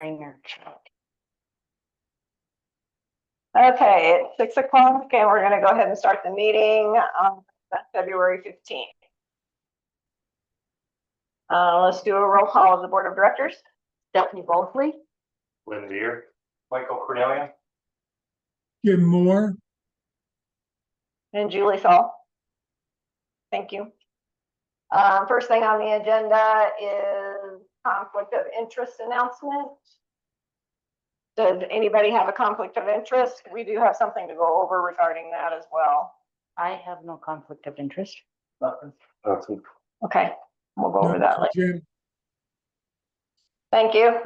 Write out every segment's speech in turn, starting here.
your check. Okay, it's 6 o'clock and we're going to go ahead and start the meeting on February 15th. Let's do a roll call of the board of directors. Stephanie Bolsley. Lynn Deere. Michael Cornelian. Jim Moore. And Julie Saul. Thank you. First thing on the agenda is conflict of interest announcement. Does anybody have a conflict of interest? We do have something to go over regarding that as well. I have no conflict of interest. Nothing. Okay, we'll go over that later. Jim. Thank you.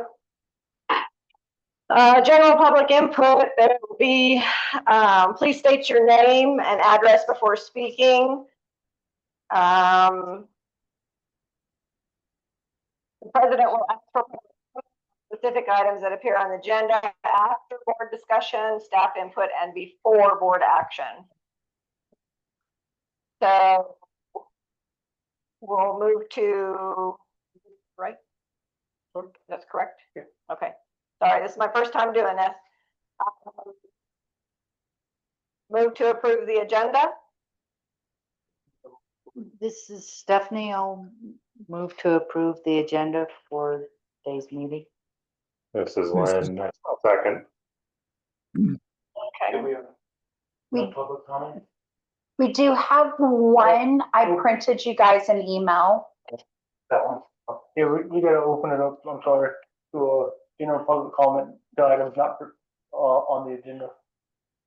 General public input, there will be, please state your name and address before speaking. The president will ask for specific items that appear on the agenda after board discussion, staff input, and before board action. So we'll move to, right? That's correct? Yeah. Okay. Sorry, this is my first time doing this. Move to approve the agenda. This is Stephanie. I'll move to approve the agenda for today's meeting. This is Lynn. I'll second. Okay. We have We- public comment? We do have one. I printed you guys an email. That one. Yeah, we gotta open it up, I'm sorry, to general public comment, the items not on the agenda.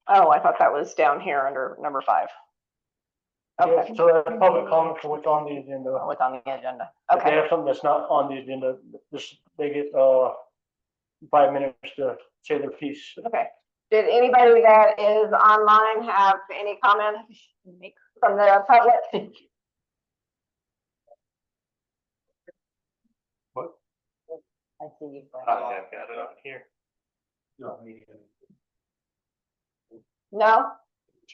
Oh, I thought that was down here under number 5. Okay. Yeah, so that's public comment for what's on the agenda. What's on the agenda? If they Okay. have something that's not on the agenda, they get 5 minutes to say their piece. Okay. Did anybody that is online have any comments from the public? What? I see you. I've got it on here. No, me. No?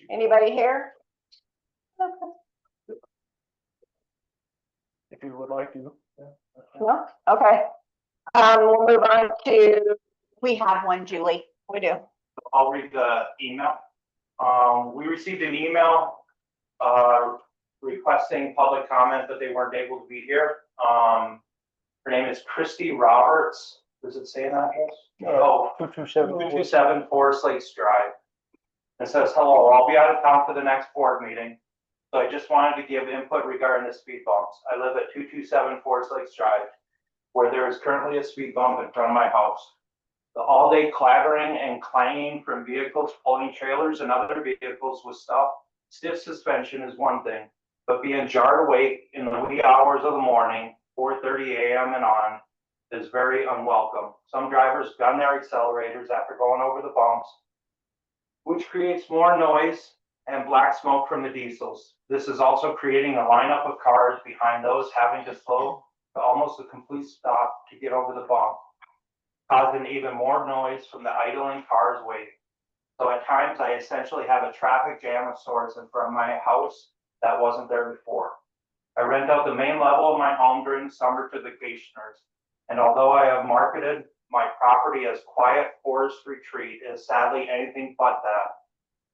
Anybody here? If you would like to. No? Okay. We'll move on to, We have one, Julie. we do. I'll read the email. We received an email requesting public comment, but they weren't able to be here. Her name is Christy Roberts. Does it say that? Oh, 227. 227 Forest Lakes Drive. It says, hello, I'll be out of town for the next board meeting. So I just wanted to give input regarding the speed bumps. I live at 227 Forest Lakes Drive, where there is currently a speed bump in front of my house. The all-day clattering and clanging from vehicles pulling trailers and other vehicles with stiff suspension is one thing, but being jarred awake in the wee hours of the morning, 4:30 a.m. and on, is very unwelcome. Some drivers gun their accelerators after going over the bumps, which creates more noise and black smoke from the diesels. This is also creating a lineup of cars behind those having to slow to almost a complete stop to get over the bump, causing even more noise from the idling cars waiting. So at times I essentially have a traffic jam of sorts in front of my house that wasn't there before. I rent out the main level of my home during the summer to vacationers. And although I have marketed my property as quiet forest retreat, it is sadly anything but that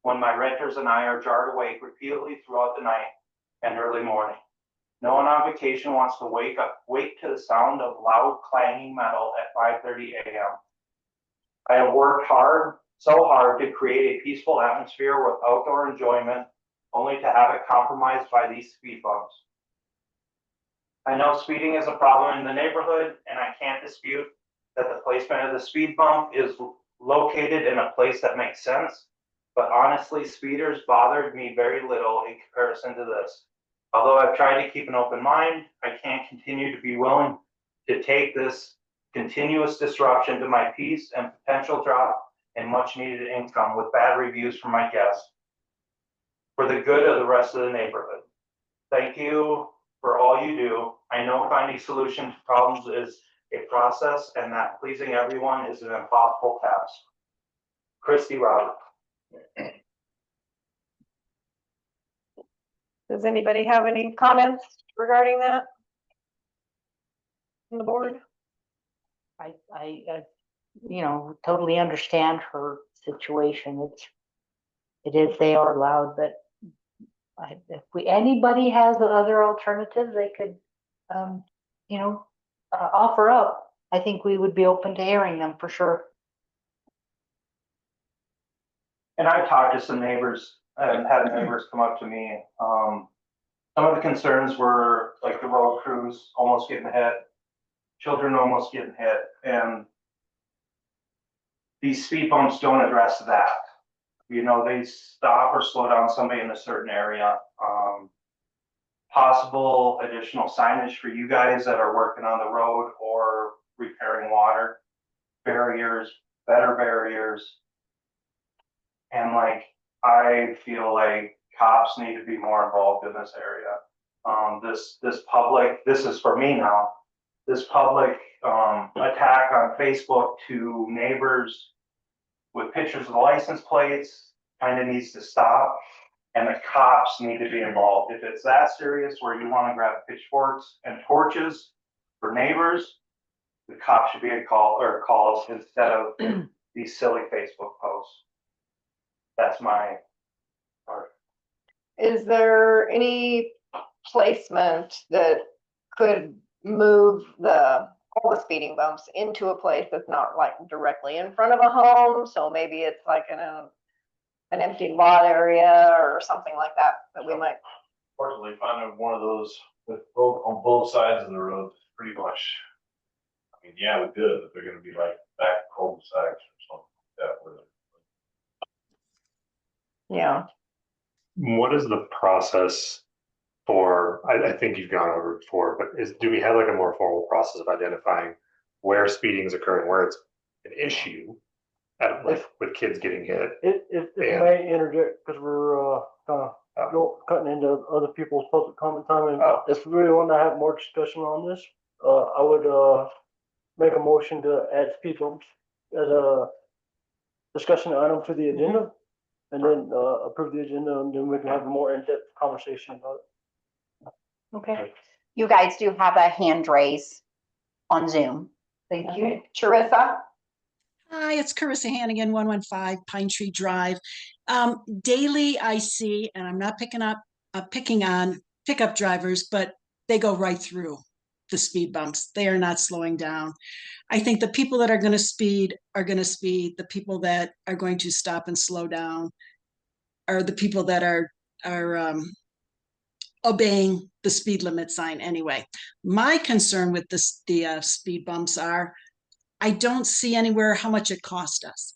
when my renters and I are jarred awake repeatedly throughout the night and early morning. No one on vacation wants to wake to the sound of loud clanging metal at 5:30 a.m. I have worked so hard to create a peaceful atmosphere with outdoor enjoyment, only to have it compromised by these speed bumps. I know speeding is a problem in the neighborhood, and I can't dispute that the placement of the speed bump is located in a place that makes sense, but honestly, speeders bothered me very little in comparison to this. Although I've tried to keep an open mind, I can't continue to be willing to take this continuous disruption to my peace and potential drop in much needed income with bad reviews from my guests for the good of the rest of the neighborhood. Thank you for all you do. I know finding solutions to problems is a process and that pleasing everyone is an impossible task. Christy Roberts. Does anybody have any comments regarding that? On the board? I you know, totally understand her situation. They are loud, but if anybody has other alternatives they could, you know, offer up, I think we would be open to hearing them for sure. And I talked to some neighbors and had neighbors come up to me. Some of the concerns were like the road crews almost getting hit, children almost getting hit, and these speed bumps don't address that. You know, they stop or slow down somebody in a certain area. Possible additional signage for you guys that are working on the road or repairing water, barriers, better barriers. And like, I feel like cops need to be more involved in this area. This public, this is for me now, this public attack on Facebook to neighbors with pictures of the license plates kind of needs to stop. And the cops need to be involved. If it's that serious where you want to grab pitchforks and torches for neighbors, the cops should be a calls instead of these silly Facebook posts. That's my part. Is there any placement that could move all the speeding bumps into a place that's not like directly in front of a home? So maybe it's like in an empty lot area or something like that we might. Fortunately, finding one of those on both sides of the road is pretty much, I mean, yeah, we could, but they're gonna be like back cul-de-sacs or something like that. Yeah. What is the process for, I think you've gone over it before, but do we have like a more formal process of identifying where speeding is occurring, where it's an issue? With kids getting hit. If may interject, because we're kind of cutting into other people's public comment time, and if we really want to have more discussion on this, I would make a motion to add speed bumps as a discussion item to the agenda, and then approve the agenda, and then we can have a more in-depth conversation about it. Okay, You guys do have a hand raise on Zoom. thank you. Okay. Teresa? Hi, it's Carissa Hannigan, 115 Pine Tree Drive. Daily I see, and I'm not picking on pickup drivers, but they go right through the speed bumps. They are not slowing down. I think the people that are going to speed are going to speed. The people that are going to stop and slow down are the people that are obeying the speed limit sign anyway. My concern with the speed bumps are, I don't see anywhere how much it cost us.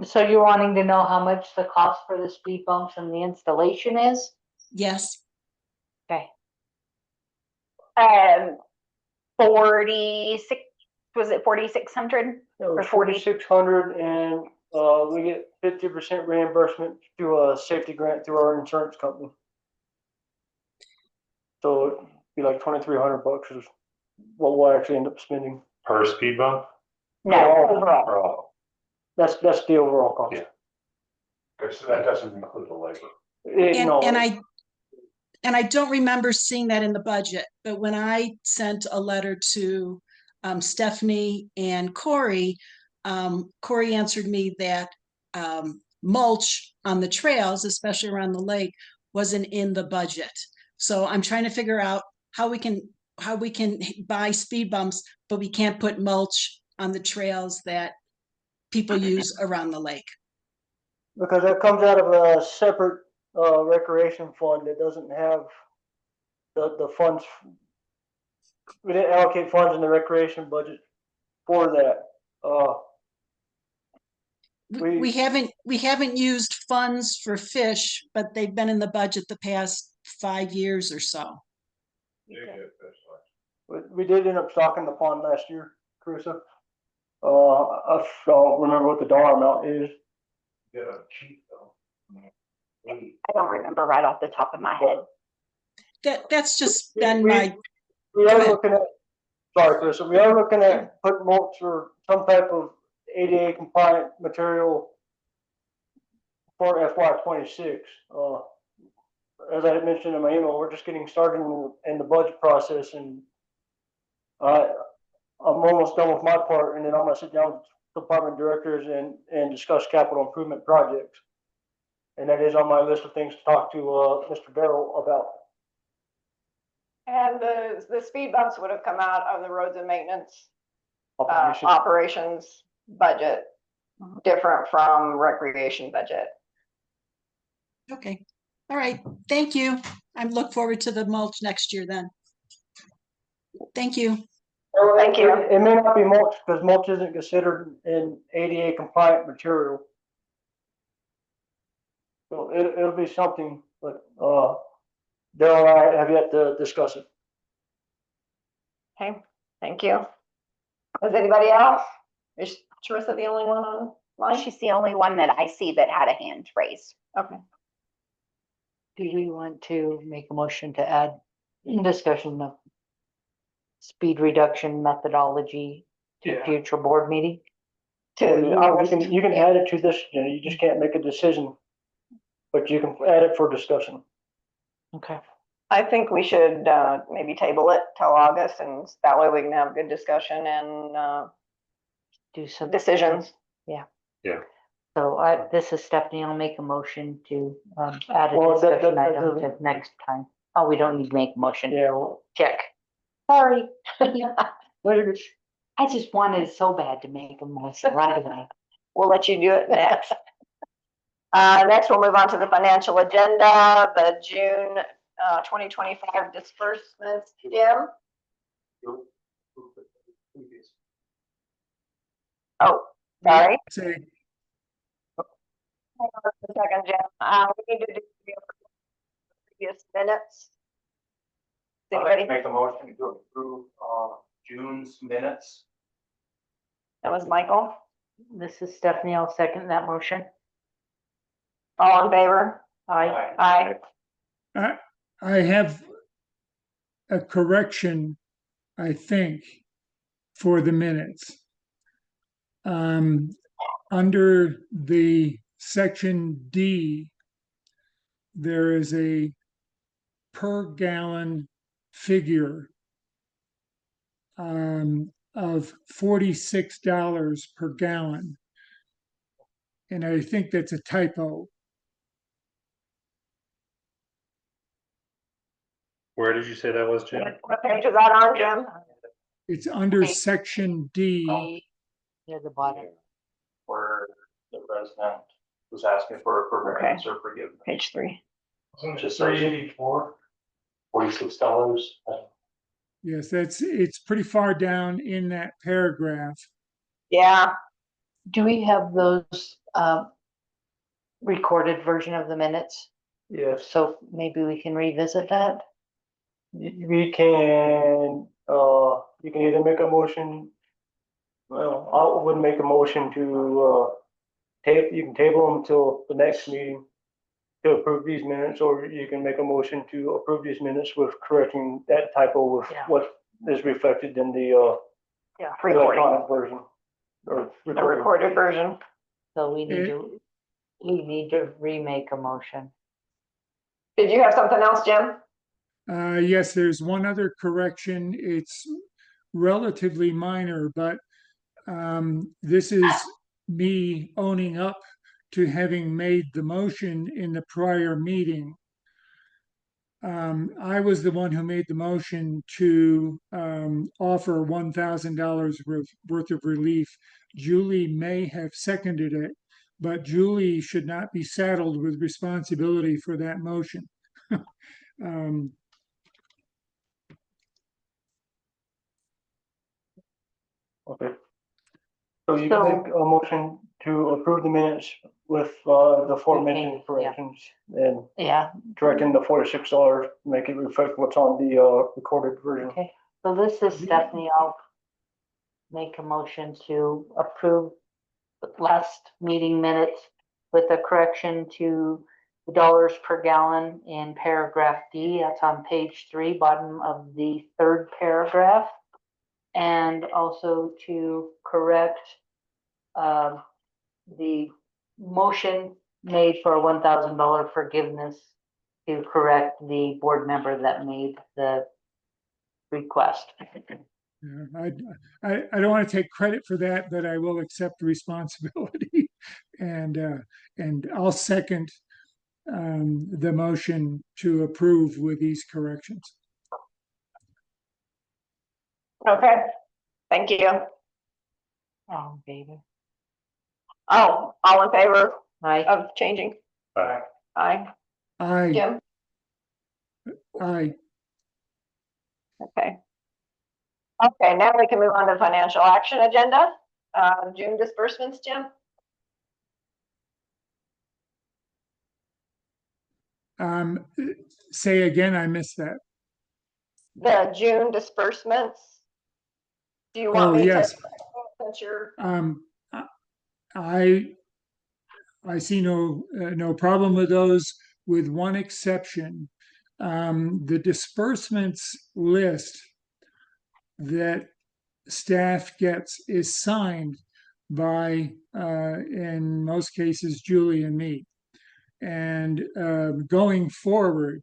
So you're wanting to know how much the cost for the speed bumps and the installation is? Yes. Okay. 46, was it 4,600? It was For 40. 4,600, and we get 50% reimbursement through a safety grant through our insurance company. So it'd be like $2,300 is what we'll actually end up spending. Per speed bump? No, overall. Oh, That's the overall cost. Yeah. Okay, so that doesn't include the labor. And I don't remember seeing that in the budget, but when I sent a letter to Stephanie and Corey, Corey answered me that mulch on the trails, especially around the lake, wasn't in the budget. So I'm trying to figure out how we can buy speed bumps, but we can't put mulch on the trails that people use around the lake. Because that comes out of a separate recreation fund that doesn't have the funds. We didn't allocate funds in the recreation budget for that. We haven't used funds for fish, but they've been in the budget the past 5 years or so. We did end up stocking the pond last year, Carissa. I don't remember what the dollar amount is. Yeah, cheap though. I don't remember right off the top of my head. That's just been my. We are looking at. Sorry, Carissa. We are looking at putting mulch or some type of ADA compliant material for FY26. As I had mentioned in my email, we're just getting started in the budget process, and I'm almost done with my part, and then I'm gonna sit down with department directors and discuss capital improvement projects. And that is on my list of things to talk to, Mr. Darrell about. And the speed bumps would have come out of the roads and maintenance Operation. operations budget, different from recreation budget. Okay, all right, thank you. I look forward to the mulch next year then. Thank you. Thank you. It may not be mulch, because mulch isn't considered an ADA compliant material. So it'll be something, but, Darrell and I have yet to discuss it. Okay, thank you. Is anybody else? Is Teresa the only one online? She's the only one that I see that had a hand raised. Okay. Do we want to make a motion to add discussion of speed reduction methodology to Yeah. future board meeting? You can add it to this, you just can't make a decision, but you can add it for discussion. Okay. I think we should maybe table it till August, and that way we can have good discussion and Do some decisions. So this is Stephanie. I'll make a motion to add a Well, discussion that item to doesn't- next time. Oh, we don't need to make a motion. Yeah, well, Check. Sorry. I just wanted so bad to make a motion right away. We'll let you do it next. Next, we'll move on to the financial agenda, the June 2025 disbursements. Jim? Oh, sorry. Say, Hang on a second, Jim. We need to do the previous minutes. I'd like to Anybody? make a motion to approve, June's minutes. That was Michael. This is Stephanie. I'll second that motion. All in favor? Aye. Aye. I have a correction, I think, for the minutes. Under the section D, there is a per gallon figure of $46 per gallon. And I think that's a typo. Where did you say that was, Jim? What page is that on, Jim? It's under Okay. section D. Near the bottom. Where the resident was asking for forbearance or forgiveness. Page 3. Just $384. $46. Yes, it's pretty far down in that paragraph. Yeah, Do we have those recorded version of the minutes? yes, So maybe we can revisit that? we can, you can either make a motion. Well, I would make a motion to, you can table them until the next meeting to approve these minutes, or you can make a motion to approve these minutes with correcting that typo with Yeah. what is reflected in the, yeah, recording, electronic version. Or the recorded. recorded version. So we need to remake a motion. Did you have something else, Jim? Yes, there's one other correction. It's relatively minor, but this is me owning up to having made the motion in the prior meeting. I was the one who made the motion to offer $1,000 worth of relief. Julie may have seconded it, but Julie should not be saddled with responsibility for that motion. Okay. So you can make a motion to approve the minutes with, the aforementioned Okay, yeah. corrections and Yeah, correcting the $46, make it reflect what's on the, recorded version. okay. So this is Stephanie. I'll make a motion to approve the last meeting minutes with a correction to the dollars per gallon in paragraph D. That's on page 3, bottom of the 3rd paragraph. And also to correct the motion made for a $1,000 forgiveness to correct the board member that made the request. Yeah, I don't want to take credit for that, but I will accept responsibility. And I'll second the motion to approve with these corrections. Okay, thank you. Oh, baby. Oh, all in favor Aye. of changing? Aye. Aye. Aye, Jim? aye. Okay. Okay, now we can move on to financial action agenda. June disbursements, Jim? Say again, I missed that. The June disbursements. Do you want Oh, me to? yes. Since you're, I see no problem with those, with one exception. The disbursements list that staff gets is signed by, in most cases, Julie and me. And going forward,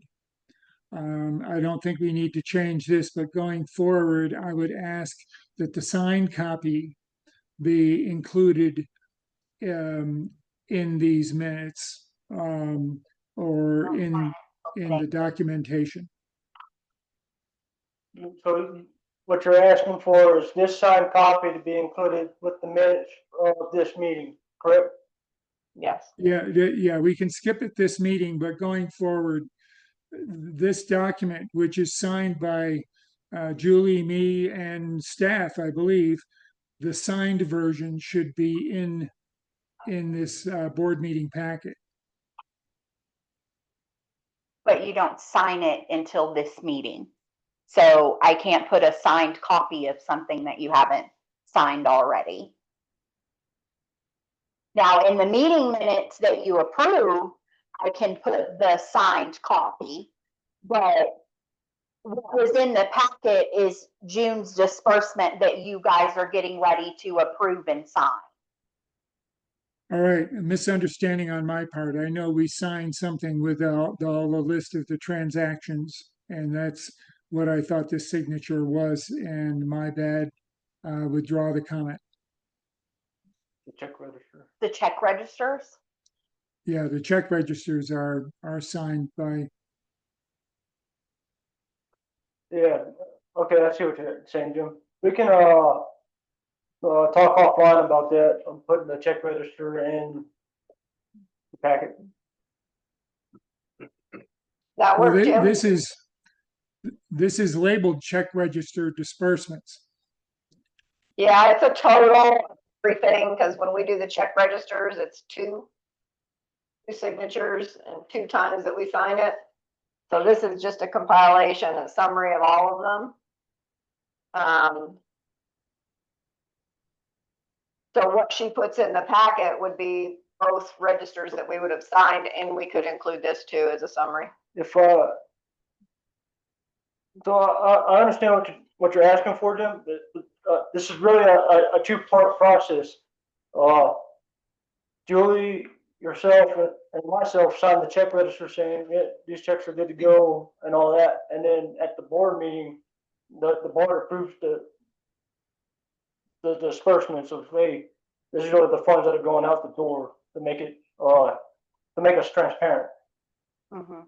I don't think we need to change this, but going forward, I would ask that the signed copy be included in these minutes, or in the documentation. So what you're asking for is this signed copy to be included with the minutes of this meeting, correct? yes. Yeah, we can skip at this meeting, but going forward, this document, which is signed by Julie, me, and staff, I believe, the signed version should be in this board meeting packet. But you don't sign it until this meeting. So I can't put a signed copy of something that you haven't signed already. Now, in the meeting minutes that you approve, I can put the signed copy, but what was in the packet is June's disbursement that you guys are getting ready to approve and sign. All right, a misunderstanding on my part. I know we signed something with all the list of the transactions, and that's what I thought this signature was, and my bad. Withdraw the comment. The check register. The check registers? Yeah, the check registers are signed by, Yeah, okay, I see what you're saying, Jim. We can, talk offline about that. I'm putting the check register in the packet. That well, worked, Jim? this is labeled check register disbursements. Yeah, it's a total of everything, because when we do the check registers, it's two signatures and 2 times that we sign it. So this is just a compilation and summary of all of them. So what she puts in the packet would be both registers that we would have signed, and we could include this too as a summary. If, so I understand what you're asking for, Jim, but this is really a 2-part process. Julie, yourself, and myself signed the check register saying, yeah, these checks are good to go and all that. And then at the board meeting, the board approves the disbursements of, hey, this is really the funds that are going out the door to make it, to make us transparent. Mhm.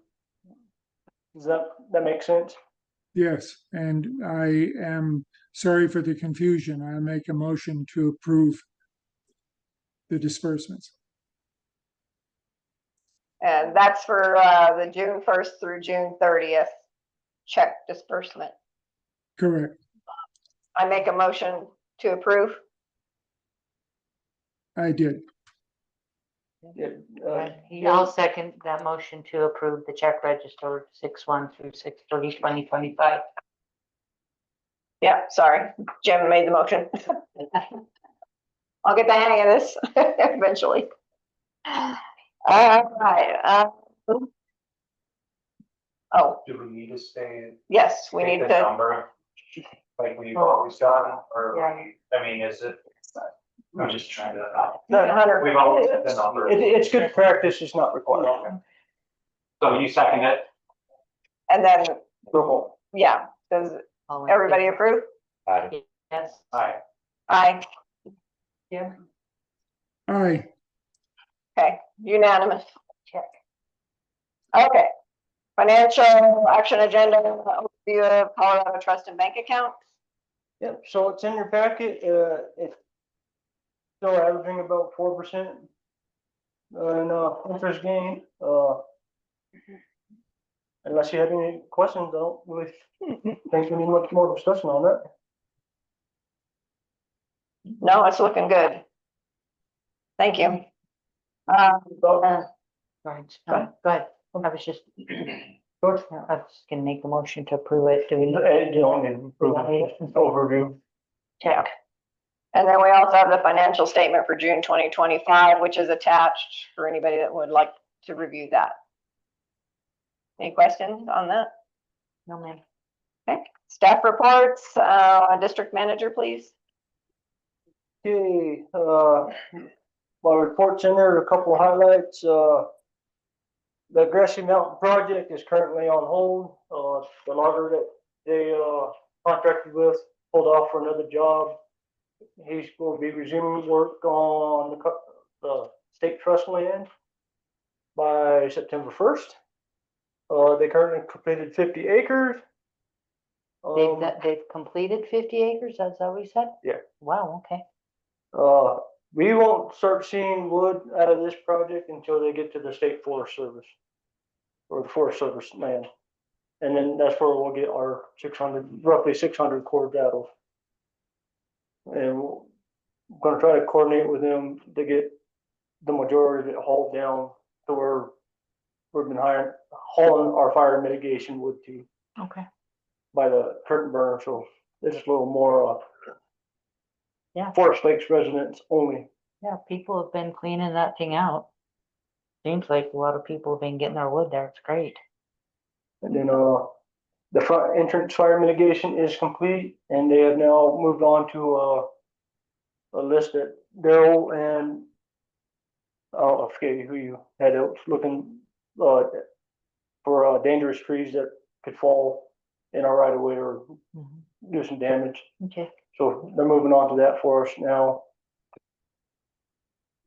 Does that make sense? Yes, and I am sorry for the confusion. I make a motion to approve the disbursements. And that's for the June 1st through June 30th check disbursement. Correct. I make a motion to approve. I did. I'll second that motion to approve the check register 6/1 through 6/30/2025. Yeah, sorry, Jim made the motion. I'll get the hang of this eventually. All right. Oh, Do we need to stay? yes, we take need the to. number like we've always done, or, Yeah. I mean, is it? I'm just trying to. The 100. We've always had the number. It's good practice, it's not required. So you second it? And then, Go yeah, does everybody approve? Aye. Yes. Aye. Aye. Yeah. Aye. Okay, unanimous. Check. Okay. Financial action agenda, overview of Colorado Trust and Bank accounts. Yep, so it's in your packet, it's still averaging about 4%. Interest gain, unless you have any questions, I don't really think we need much more discussion on that. No, it's looking good. Thank you. Right, Go ahead. go ahead. I was just, I was gonna make a motion to approve it. Do we? You don't need to approve it. Overview. Check. And then we also have the financial statement for June 2025, which is attached for anybody that would like to review that. Any questions on that? No, ma'am. Okay, staff reports, district manager, please. Okay, my report's in there, a couple of highlights, the Grassy Mountain project is currently on hold. The logger that they, contracted with pulled off for another job. He's going to be resuming work on the state trust land by September 1st. They currently completed 50 acres. They've completed 50 acres, that's what we said? Yeah. Wow, okay. We won't start seeing wood out of this project until they get to the state forest service or the forest service land. And then that's where we'll get our roughly 600 cords out of. And we're gonna try to coordinate with them to get the majority of it hauled down to where we've been hauling our fire mitigation wood to Okay. by the curtain burner, so it's a little more, Yeah. Forest Lakes residents only. Yeah, people have been cleaning that thing out. Seems like a lot of people have been getting their wood there. It's great. And then, the front entrance fire mitigation is complete, and they have now moved on to, a list that Daryl and, I forget who you had out looking, for, dangerous trees that could fall in our right of way or do some damage. Okay. So they're moving on to that for us now.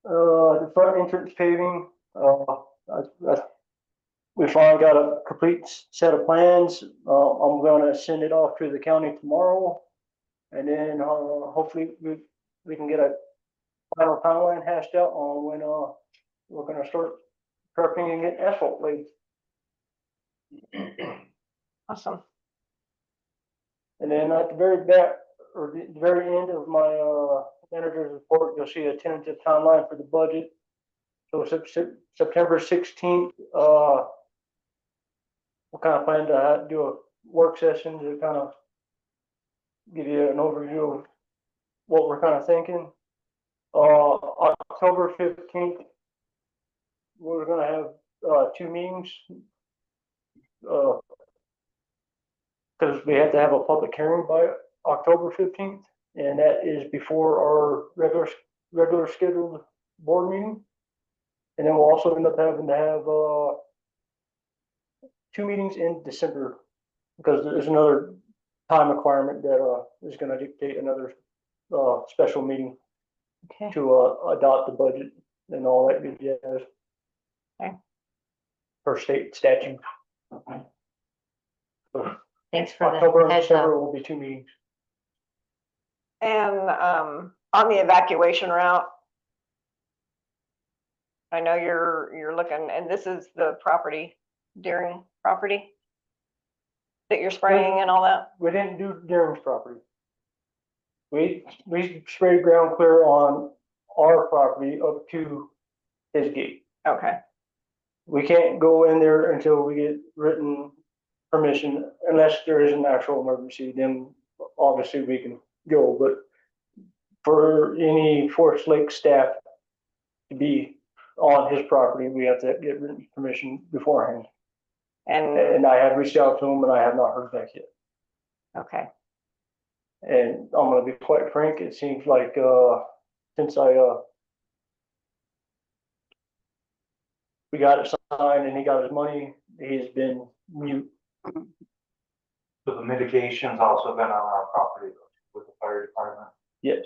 The front entrance paving, we finally got a complete set of plans. I'm gonna send it off to the county tomorrow. And then, hopefully we can get a final timeline hashed out on when, we're gonna start prepping and get asphalt laid. Awesome. And then at the very back, or the very end of my, manager's report, you'll see a tentative timeline for the budget. So September 16th, we'll kind of plan to do a work session to kind of give you an overview of what we're kind of thinking. October 15th, we're gonna have, 2 meetings. Because we have to have a public hearing by October 15th, and that is before our regular scheduled board meeting. And then we'll also end up having to have, 2 meetings in December, because there's another time requirement that, is gonna dictate another, special meeting Okay. to, adopt the budget and all that good jazz. Okay. Per state statute. Thanks for October the and heads December up. will be 2 meetings. And on the evacuation route, I know you're looking, and this is the property, Deering property that you're spraying and all that? We didn't do Darren's property. We sprayed ground clear on our property up to his gate. Okay, We can't go in there until we get written permission, unless there is an actual emergency, then obviously we can go, but for any Forest Lake staff to be on his property, we have to get written permission beforehand. And I have reached out to him and I have not heard back yet. okay, And I'm gonna be quite frank, it seems like, since we got it signed and he got his money, he's been mute. So the mitigation's also been on our property. fire department. Yes.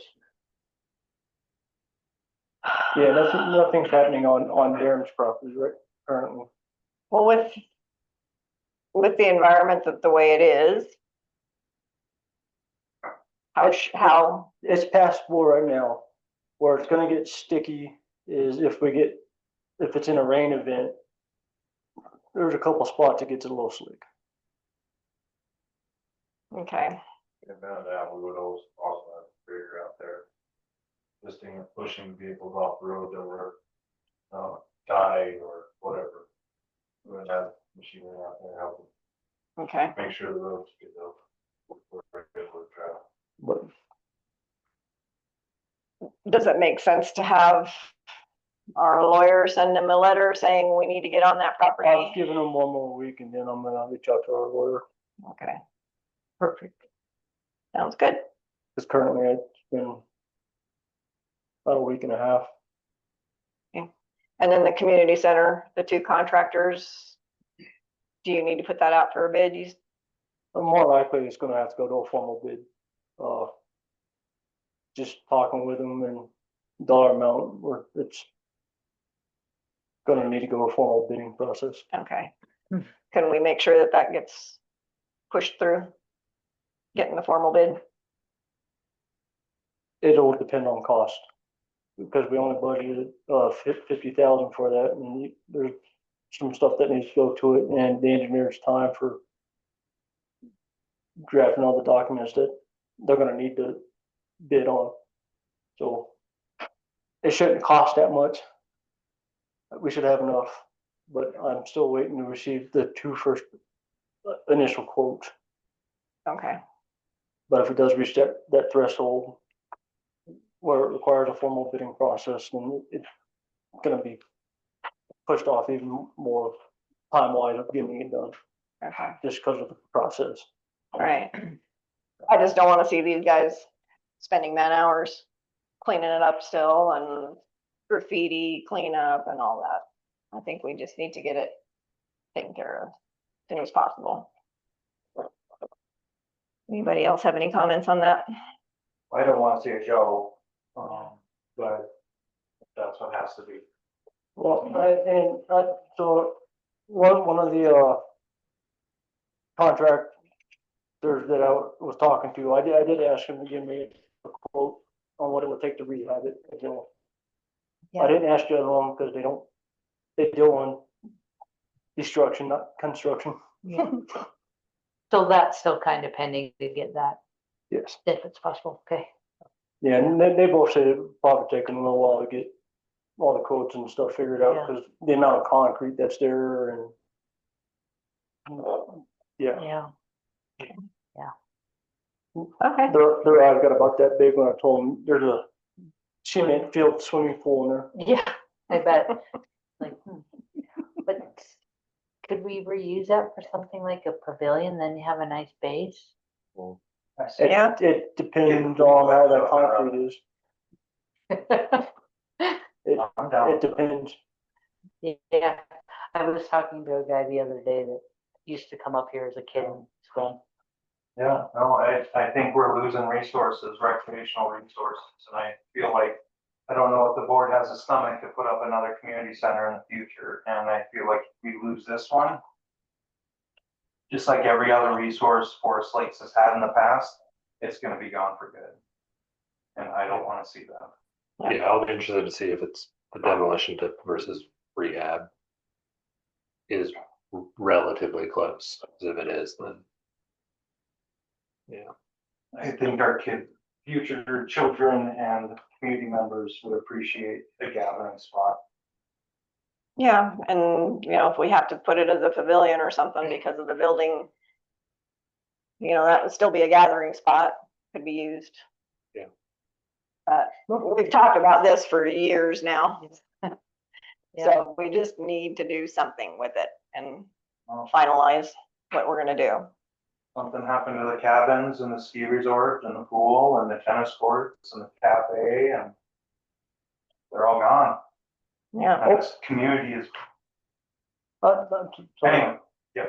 Yeah, nothing's happening on Darren's property right currently. Well, with the environment that the way it is, how, It's passable right now. Where it's gonna get sticky is if it's in a rain event, there's a couple spots it gets a little slick. okay, And now that we would also have to figure out there. Listing or pushing vehicles off the road that were, dying or whatever. We would have machinery out there helping okay. make sure the roads get up. For regular travel. But Does it make sense to have our lawyer send them a letter saying we need to get on that I've property? given them one more week and then I'm gonna reach out to our lawyer. Okay. Perfect. Sounds good. Cause currently it's been about a week and a half. And then the community center, the two contractors, do you need to put that out for a bid? More likely it's gonna have to go to a formal bid. Just talking with them and dollar amount where it's gonna need to go a formal bidding process. Okay. Can we make sure that that gets pushed through? Getting the formal bid? It'll depend on cost. Because we only budgeted, 50,000 for that and there's some stuff that needs to go to it and the engineer's time for drafting all the documents that they're gonna need to bid on. So it shouldn't cost that much. We should have enough, but I'm still waiting to receive the two first initial quotes. Okay, But if it does reach that threshold where it requires a formal bidding process, then it's gonna be pushed off even more time-wise of getting it done, okay, just because of the process. all right. I just don't wanna see these guys spending man hours cleaning it up still and graffiti cleanup and all that. I think we just need to get it taken care of as soon as possible. Anybody else have any comments on that? I don't wanna see a show, but that's what has to be. Well, so one of the contractors that I was talking to, I did ask him to give me a quote on what it would take to rehab it. You know, I didn't ask the other one because they deal on destruction, not construction. So that's still kind of pending to get that, Yes. if it's possible, okay. Yeah, and they both said it would probably take them a little while to get all the quotes and stuff figured out Yeah. because the amount of concrete that's there and yeah. Yeah, Okay, Their ad got about that big when I told them there's a cement filled swimming pool in there. yeah, I bet. Like, but could we reuse that for something like a pavilion, then you have a nice base? Yeah. It depends on how that concrete is. I'm down. It depends. Yeah, I was talking to a guy the other day that used to come up here as a kid and swim. Yeah, no, I think we're losing resources, recreational resources, and I feel like, I don't know if the board has a stomach to put up another community center in the future, and I feel like if we lose this one, just like every other resource Forest Lakes has had in the past, it's gonna be gone for good. And I don't wanna see that. Yeah, I'll be interested to see if it's the demolition tip versus rehab is relatively close. 'Cause if it is, then yeah. I think our future children and community members would appreciate a gathering spot. yeah, and if we have to put it as a pavilion or something because of the building, that would still be a gathering spot, could be used. Yeah. We've talked about this for years now. Yeah. So we just need to do something with it and finalize what we're gonna do. Something happened to the cabins and the ski resort and the pool and the tennis courts and the cafe, and they're all gone. Yeah, And this community is, anyway, I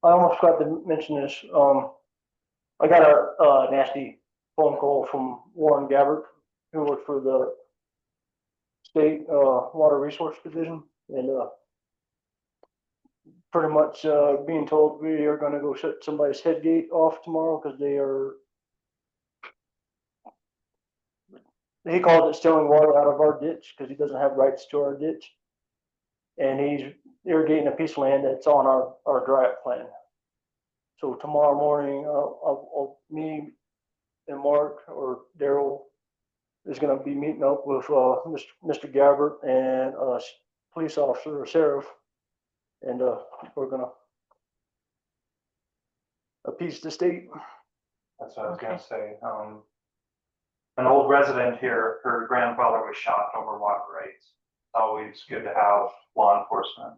almost forgot to mention this. I got a nasty phone call from Warren Gabbard, who worked for the state, water resource division, and, pretty much, being told we are gonna go shut somebody's head gate off tomorrow, cause he called it stealing water out of our ditch, cause he doesn't have rights to our ditch. And he's irrigating a piece of land that's on our dry up plan. So tomorrow morning, me and Mark or Daryl is gonna be meeting up with, Mr. Gabbert and a police officer or sheriff. And, we're gonna appease the state. That's what I was gonna say. An old resident here, her grandfather was shot over water rights. Always good to have law enforcement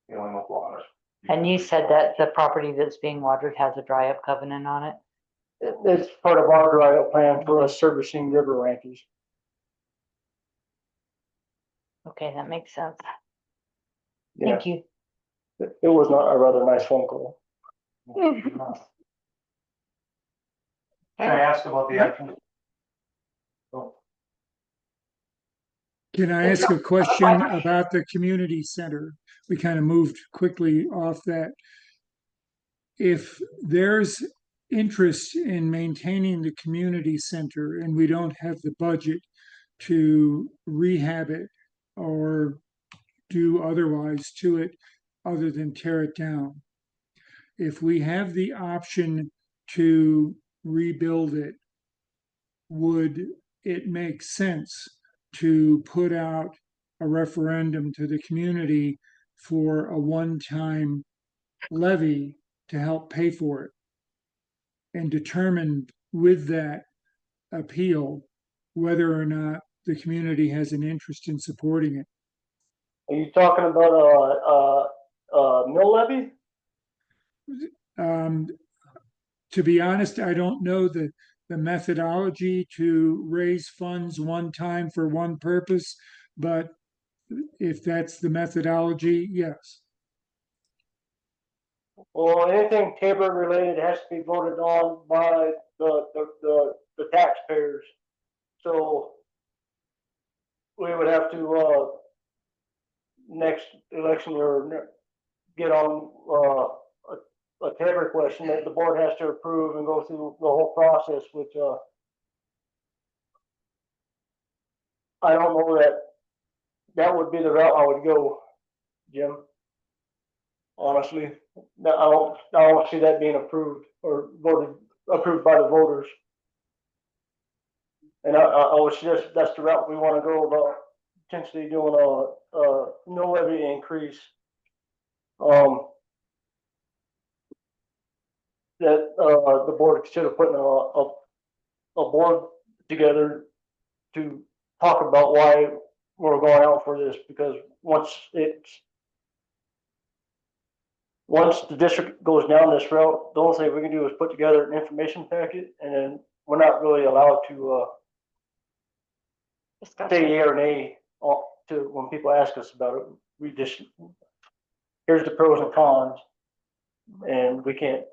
dealing with water. And you said that the property that's being watered has a dry up covenant on it? It's part of our dry up plan for us servicing river ranches. Okay, that makes sense. Yeah, Thank you. it was not a rather nice phone call. Can I ask about the action? Can I ask a question about the community center? We kind of moved quickly off that. If there's interest in maintaining the community center and we don't have the budget to rehab it or do otherwise to it other than tear it down, if we have the option to rebuild it, would it make sense to put out a referendum to the community for a one-time levy to help pay for it and determine with that appeal whether or not the community has an interest in supporting it? Are you talking about a mill levy? To be honest, I don't know the methodology to raise funds one time for one purpose, but if that's the methodology, yes. Well, anything Tabor related has to be voted on by the taxpayers. So we would have to, next election or get on, a Tabor question that the board has to approve and go through the whole process, which, I don't know that would be the route I would go, Jim. Honestly, I don't see that being approved or approved by the voters. And I would suggest that's the route we want to go about potentially doing a no levy increase. That the board should have put a board together to talk about why we're going out for this, because once the district goes down this route, the only thing we can do is put together an information packet, and then we're not really allowed to say yea or nay to when people ask us about it. We just, here's the pros and cons, and we can't,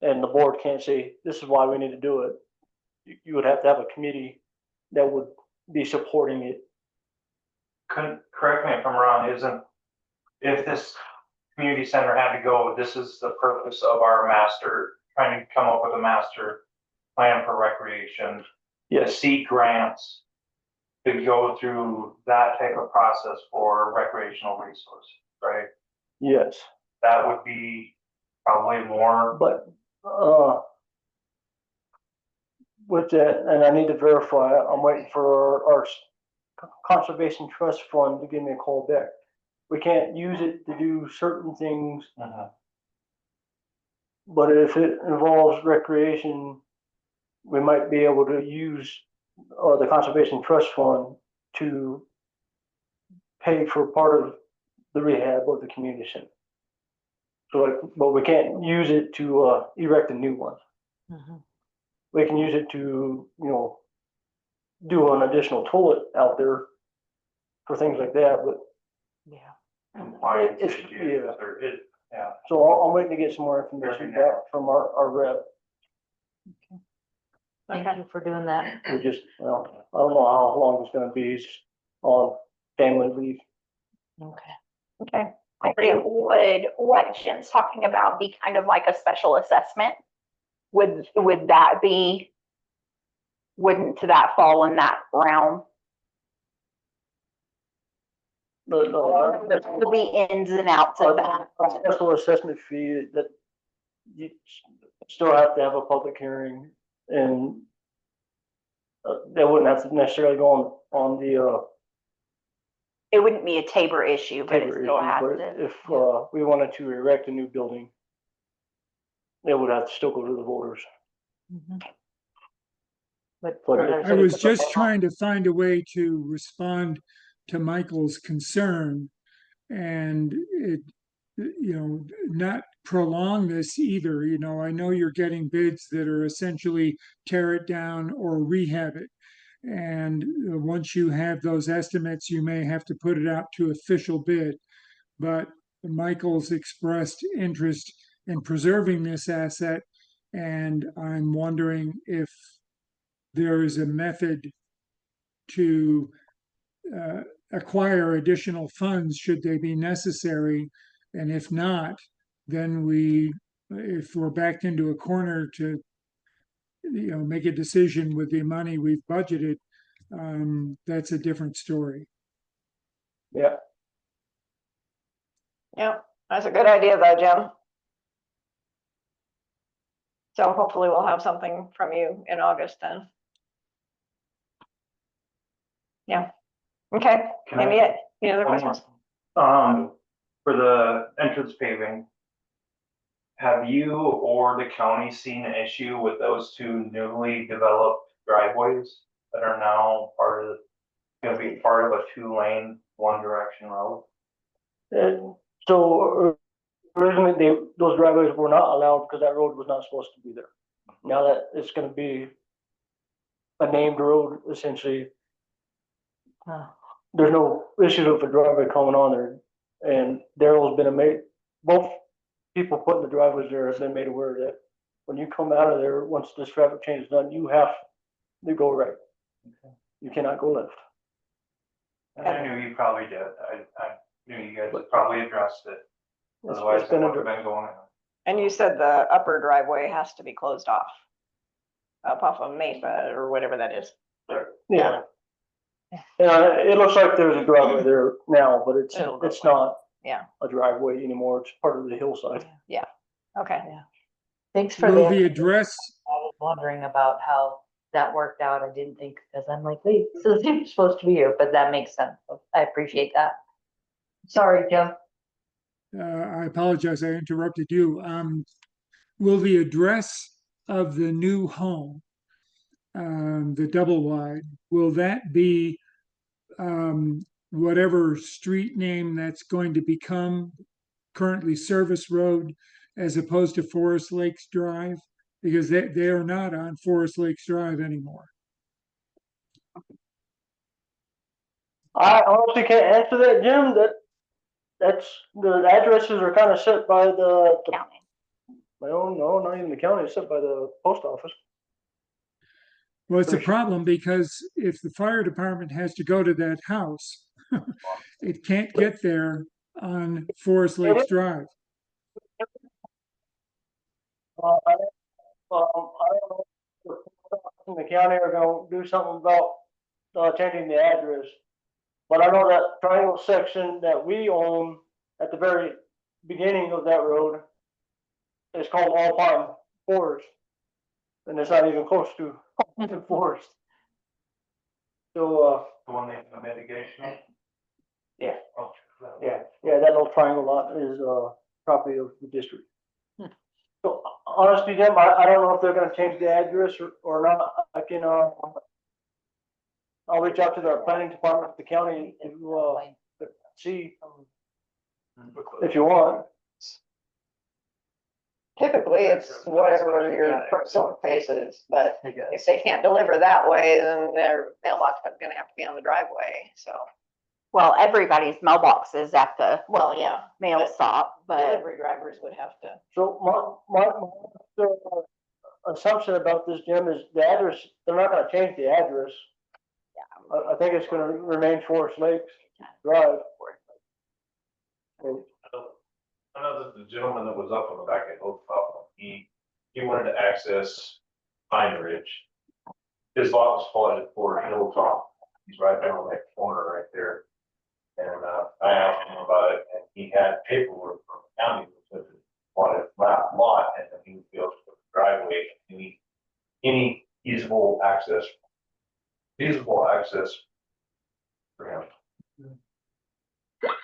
and the board can't say, this is why we need to do it. You would have to have a committee that would be supporting it. Correct me if I'm wrong, if this community center had to go, this is the purpose of our master, trying to come up with a master plan for recreation. To Yes, seek grants, to go through that type of process for recreational resources, right? yes, That would be probably more. but, with that, and I need to verify, I'm waiting for our conservation trust fund to give me a call back. We can't use it to do certain things, but if it involves recreation, we might be able to use the conservation trust fund to pay for part of the rehab of the community center. So, but we can't use it to erect a new one. Mhm. We can use it to, do an additional toilet out there for things like that, but Yeah. Compliance It's- issues, yeah. or yeah. so I'm waiting to get some more information back from our rep. Thank Okay. you for doing that. We just, well, I don't know how long it's gonna be, he's on family leave. Okay. Okay. Would what Jim's talking about be kind of like a special assessment? Would that be, wouldn't that fall in that realm? The be ins and outs of that. A special assessment fee that you still have to have a public hearing and that wouldn't have to necessarily go on the It wouldn't be a Tabor issue, but it paper still issue, has but to. if we wanted to erect a new building, it would have to still go to the voters. Mhm. But But for it- I was just trying to find a way to respond to Michael's concern and it, not prolong this either. I know you're getting bids that are essentially tear it down or rehab it. And once you have those estimates, you may have to put it out to official bid. But Michael's expressed interest in preserving this asset. And I'm wondering if there is a method to acquire additional funds should they be necessary. And if not, then if we're backed into a corner to, make a decision with the money we've budgeted, that's a different story. Yeah, Yeah, that's a good idea though, Jim. So hopefully we'll have something from you in August then. Yeah, okay, Can I- maybe any other One more. questions? For the entrance paving, have you or the county seen an issue with those two newly developed driveways that are now gonna be part of a 2-lane, 1-direction road? and so originally those driveways were not allowed because that road was not supposed to be there. Now that it's gonna be a named road, essentially, there's no issue with a driveway coming on there. And Daryl's been both people putting the driveways there have been made aware that when you come out of there, once this traffic change is done, you have to go right. You cannot go left. And I knew you probably did. I knew you guys would probably addressed it. Otherwise, It's it been would have been going on. And you said the upper driveway has to be closed off. Up off of Mesa or whatever that is. Yeah. Yeah, it looks like there's a driveway there now, but it's It'll go it's away. not Yeah. a driveway anymore. It's part of the hillside. Okay, Thanks for Will the, the address, I was wondering about how that worked out. I didn't think, because I'm like, wait, so they're supposed to be here, but that makes sense. I appreciate that. Sorry, Jim. I apologize, I interrupted you. Will the address of the new home, the double wide, will that be whatever street name that's going to become currently Service Road as opposed to Forest Lakes Drive? Because they are not on Forest Lakes Drive anymore. I honestly can't answer that, Jim. That's the addresses are kind of set by the County. well, no, not even the county. It's set by the post office. Well, it's a Pretty sure. problem because if the fire department has to go to that house, it can't get there on Forest Lakes Drive. I don't know if the county are gonna do something about changing the address. But I know that triangle section that we own at the very beginning of that road is called All Pine Forest. And it's not even close to forest. So, The one they have mitigation of? Yeah. Oh, yeah, that little triangle lot is, property of the district. So honestly, Jim, I don't know if they're gonna change the address or not. I can, I'll reach out to the planning department, the county, to see if you want. typically it's whatever your personal face is, but if they can't deliver that way, then their mailbox is gonna have to be on the driveway, so. Well, everybody's mailbox is at the Well, yeah, mail stop, but delivery drivers would have to. So assumption about this, Jim, is the address, they're not gonna change the address. I think it's gonna remain Forest Lakes Drive. And I know that the gentleman that was up on the back of Hilltop, he wanted to access Pine Ridge. His lot was flooded for Hilltop. He's right there on that corner right there. And, I asked him about it, and he had paperwork from the county that said bought a flat lot, and then he would be able to put a driveway, any feasible access for him. And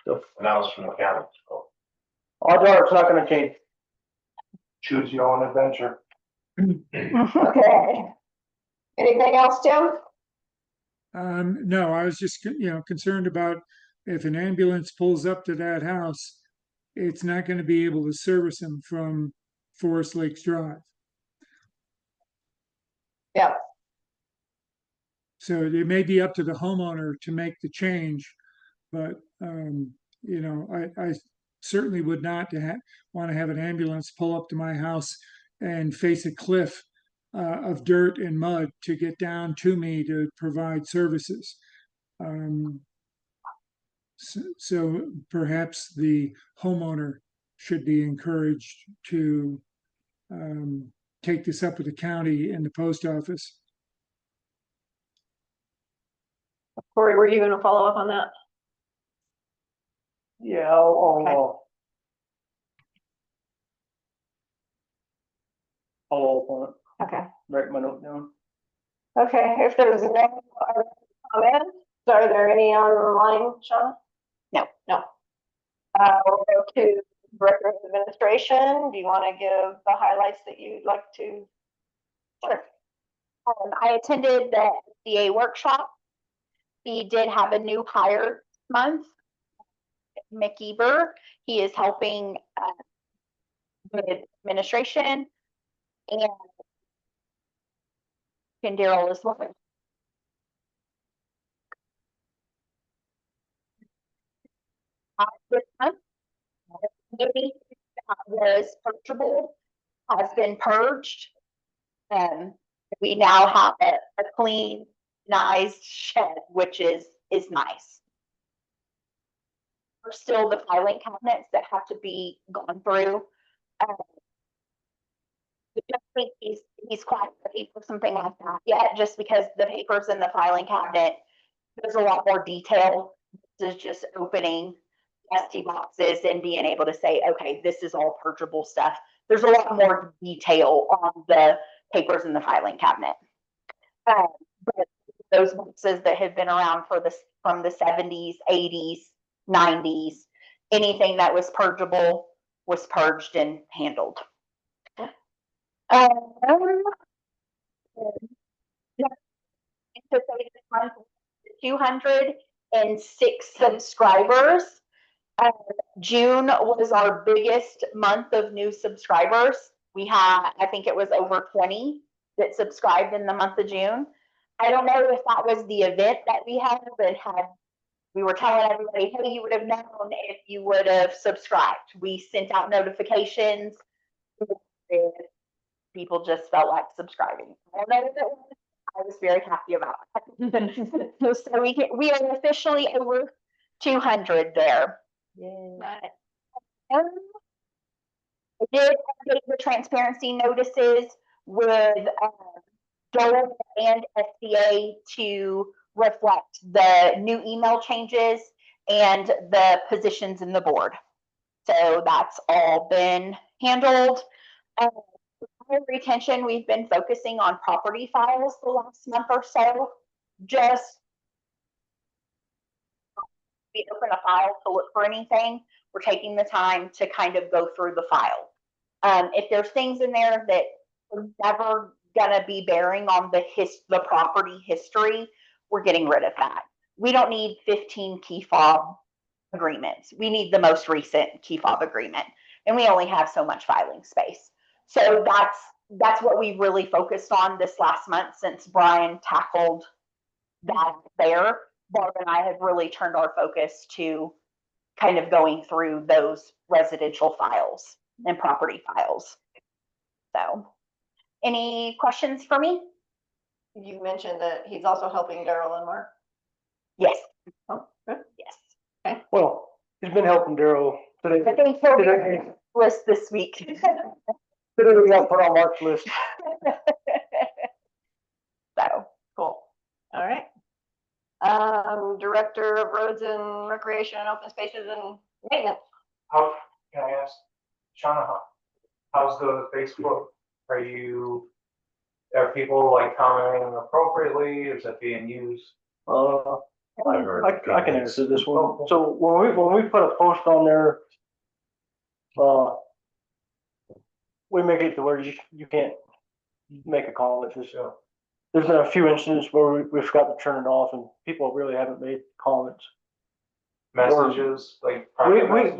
that was from the county, so. odds are it's not gonna change. Choose your own adventure. Okay. Anything else, Tim? No, I was just, concerned about if an ambulance pulls up to that house, it's not going to be able to service them from Forest Lakes Drive. Yeah. So it may be up to the homeowner to make the change, but, I certainly would not want to have an ambulance pull up to my house and face a cliff of dirt and mud to get down to me to provide services. So perhaps the homeowner should be encouraged to take this up with the county and the post office. Corey, were you gonna follow up on that? Yeah, I'll on it, Okay. write my note down. Okay, if there's no other comments, are there any online, Shauna? No. No. We'll go to Director of Administration. Do you want to give the highlights that you'd like to? Sure. I attended the FDA workshop. We did have a new hire this month, Mickey Burr. He is helping with administration, and Daryl as well. This month, community that was purgeable has been purged. We now have a clean, nice shed, which is nice. There's still the filing cabinets that have to be gone through. I don't think he's quite ready for something like that yet, just because the papers in the filing cabinet, there's a lot more detail. This is just opening SD boxes and being able to say, okay, this is all purgeable stuff. There's a lot more detail on the papers in the filing cabinet. But those boxes that have been around from the 70s, 80s, 90s, anything that was purgeable was purged and handled. 206 subscribers. June was our biggest month of new subscribers. We had, I think it was over 20 that subscribed in the month of June. I don't know if that was the event that we had, but we were telling everybody, hey, you would have known if you would have subscribed. We sent out notifications. People just felt like subscribing. I don't know if it was. I was very happy about it. So we are officially over 200 there. Yay. I did update the transparency notices with Dole and SBA to reflect the new email changes and the positions in the board. So that's all been handled. Retention, we've been focusing on property files the last month or so. Just we open a file to look for anything, we're taking the time to kind of go through the file. If there's things in there that are never gonna be bearing on the property history, we're getting rid of that. We don't need 15 key fob agreements. We need the most recent key fob agreement, and we only have so much filing space. So that's what we really focused on this last month since Brian tackled that there. Barb and I have really turned our focus to kind of going through those residential files and property files. So Any questions for me? You mentioned that he's also helping Daryl and Mark. Yes, Oh, good. yes. Well, he's been helping Daryl today. I think he'll be on Today, the list this week. today we got put on Mark's list. So, Cool. All right. Director of Roads and Recreation and Open Spaces and Maintenance. How, can I ask, Shauna, how's the Facebook? Are people like commenting appropriately? Is it being used? I've heard I can comments. answer this one. So when we put a post on there, we make it to where you can't make a call. It's just, there's been a few instances where we forgot to turn it off and people really haven't made comments. Messages, like.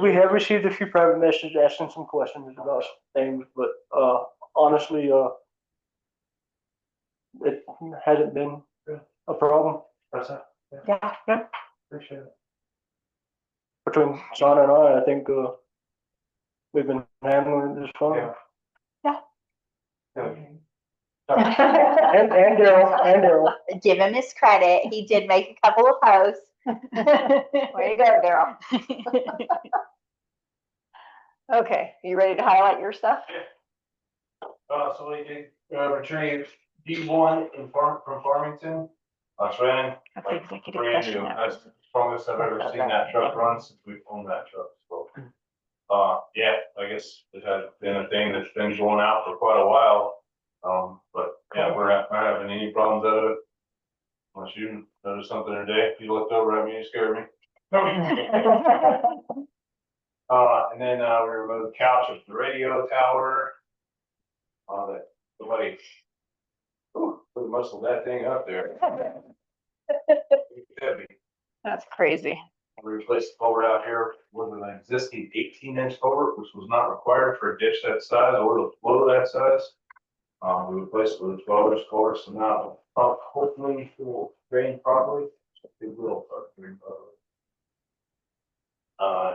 We have received a few private messages asking some questions about things, but honestly, it hasn't been a problem. That's it. yeah. Appreciate it. Between Shauna and I think we've been handling it just fine. Good. And Daryl. Give him his credit. He did make a couple of posts. Way to go, Daryl. Okay, you ready to highlight your stuff? So we did retrieve D1 from Farmington. That's ran That's like executive brand session new. now. That's the strongest I've ever seen that truck run since we've owned that truck. So, yeah, I guess it has been a thing that's been going out for quite a while. But yeah, we're not having any problems out of it. Unless you noticed something today, you looked over at me, you scared me. And then we removed the couch of the radio tower. That somebody put most of that thing up there. Heavy. That's crazy. We replaced the culvert out here with an existing 18-inch culvert, which was not required for a ditch that size or a flow that size. We replaced it with a 12-inch culvert, so now hopefully it will drain properly. It will start drain properly.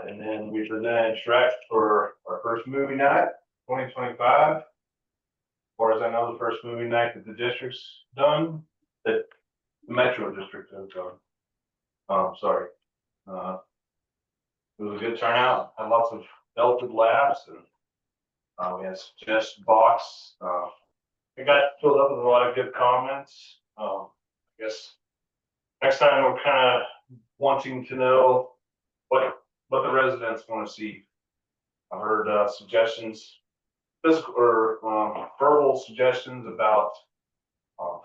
And then we presented Shrek for our first movie night, 2025. As far as I know, the first movie night that the district's done, that the Metro District has done. Sorry. It was a good turnout, had lots of belted laughs, and we had suggestion box. It got filled up with a lot of good comments. I guess next time we're kind of wanting to know what the residents want to see. I heard suggestions, physical or verbal suggestions about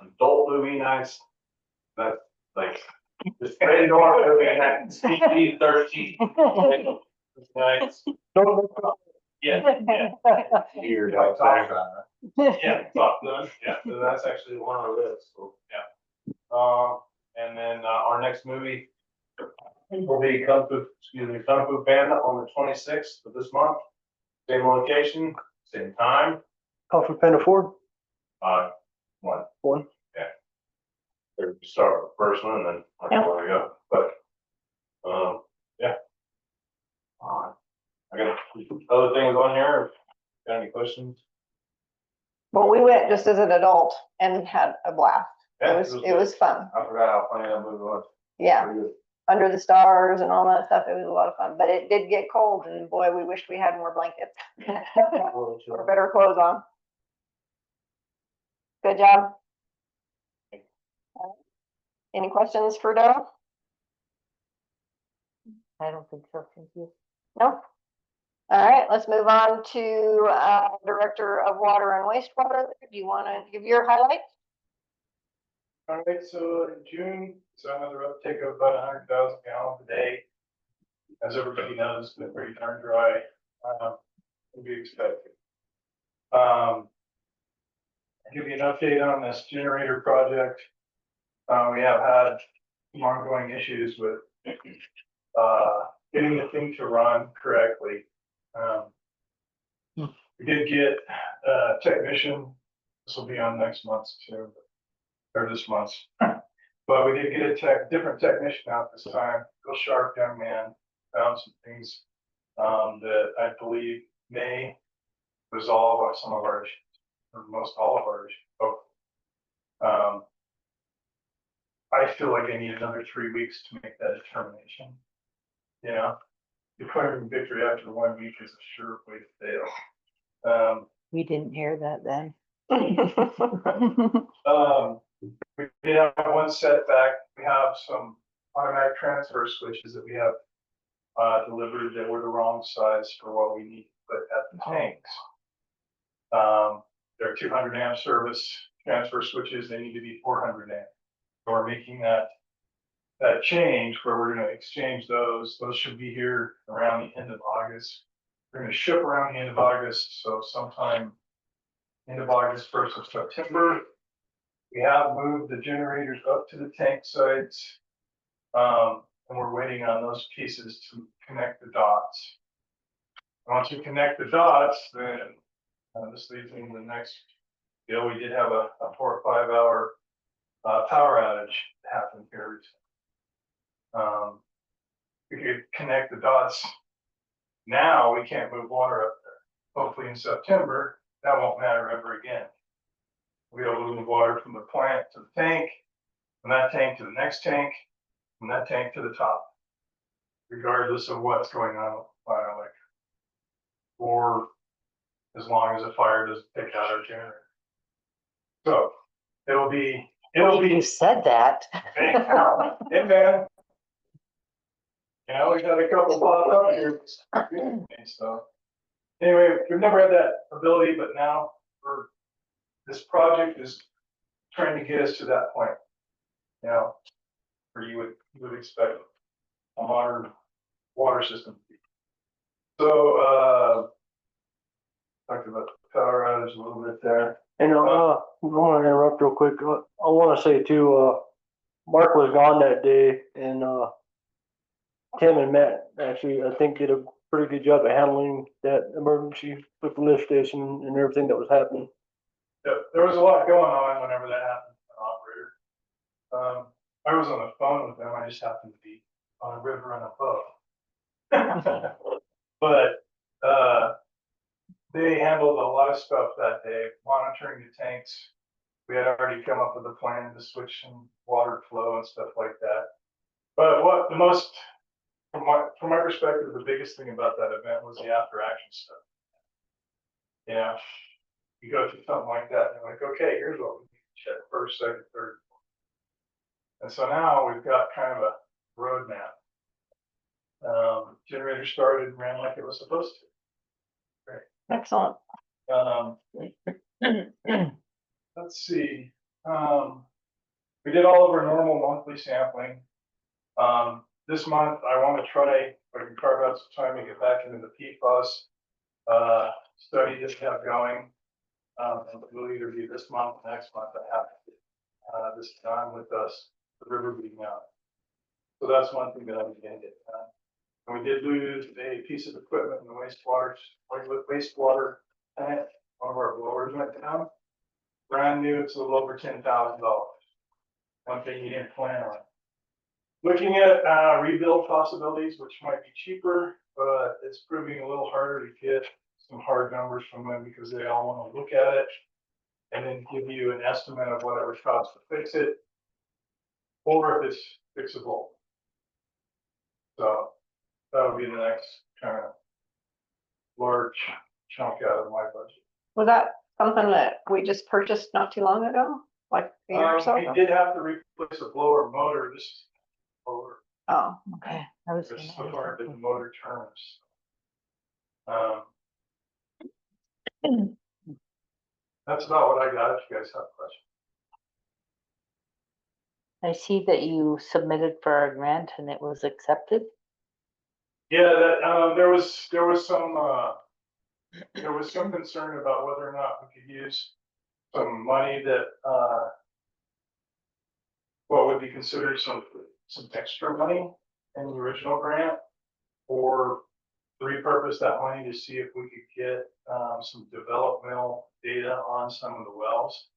adult movie nights. That's like just rated R movie nights, PG-13 nights. Yeah. Weird. Yeah, Top Gun. Yeah, so that's actually one on our list. So yeah. And then our next movie will be Kung Fu Panda on the 26th of this month. Same location, same time. Call for Panda Ford. One. Yeah. Or we start with the first one, and then Yeah. where we go. But yeah. I got other things on here. Got any questions? Well, we went just as an adult and had a blast. Yeah, It was fun. I forgot how funny that movie was. Yeah, Pretty good. under the stars and all that stuff. It was a lot of fun, but it did get cold, and boy, we wished we had more blankets or better clothes on. Good job. Any questions for Daryl? I don't think so, thank you. No? All right, let's move on to Director of Water and Wastewater. Do you want to give your highlights? All right, so in June, so another uptake of about 100,000 gallons a day. As everybody knows, it's been pretty darn dry. To be expected. I'll give you an update on this generator project. We have had some ongoing issues with getting the thing to run correctly. We did get a technician. This will be on next month's too, or this month's. But we did get a different technician out this time. Real sharp young man. Found some things that I believe may resolve some of our issues. or most all of our issues. I feel like I need another 3 weeks to make that determination. You know, declaring victory after 1 week is a sure way to fail. We didn't hear that then. We did have one setback. We have some automatic transfer switches that we have delivered that were the wrong size for what we need to put at the tanks. They're 200 amp service transfer switches. They need to be 400 amp. So we're making that change where we're going to exchange those. Those should be here around the end of August. We're going to ship around the end of August. So sometime end of August, 1st of September. We have moved the generators up to the tank sites. And we're waiting on those pieces to connect the dots. Once you connect the dots, then this leads into the next deal. We did have a 4 or 5 hour power outage happen here recently. We could connect the dots. Now we can't move water up there. Hopefully in September, that won't matter ever again. We'll be able to move water from the plant to the tank, from that tank to the next tank, from that tank to the top, regardless of what's going on with the fire, like, or as long as the fire doesn't take out our generator. So it'll be. You said that. Hey, man. You know, we got a couple pop up here. So anyway, we've never had that ability, but now this project is trying to get us to that point. You know, where you would expect a modern water system to be. So talked about the power outage a little bit there. And I want to interrupt real quick. I want to say too, Mark was gone that day, and Tim and Matt actually, I think, did a pretty good job of handling that emergency with the lift station and everything that was happening. Yeah, there was a lot going on whenever that happened, an operator. I was on the phone with them. I just happened to be on a river on a boat. But they handled a lot of stuff that day, monitoring the tanks. We had already come up with a plan to switch some water flow and stuff like that. But what the most, from my perspective, the biggest thing about that event was the after action stuff. Yeah, you go through something like that, and you're like, okay, here's what we need to check first, second, third. And so now we've got kind of a roadmap. Generator started and ran like it was supposed to. Great. Excellent. Let's see. We did all of our normal monthly sampling. This month, I want to try, if I can carve out some time to get back into the PFAS study that we have going. It will either be this month or next month. I have this done with us, the river being out. So that's one thing that I'm going to get done. And we did lose a piece of equipment in the wastewater tank. One of our blowers went down. Brand new, it's a little over $10,000. One thing you didn't plan on. Looking at rebuild possibilities, which might be cheaper, but it's proving a little harder to get some hard numbers from them because they all want to look at it and then give you an estimate of what it would cost to fix it, or if it's fixable. So that would be the next kind of large chunk out of my budget. Was that something that we just purchased not too long ago? Like a year or so ago? We did have to replace a blower motor. This is blower. Oh, Okay, I was There's gonna so far ask the that. motor terms. That's about what I got. If you guys have questions. I see that you submitted for a grant and it was accepted. Yeah, that there was some concern about whether or not we could use some money that what would be considered some extra money in the original grant, or repurpose that money to see if we could get some developmental data on some of the wells.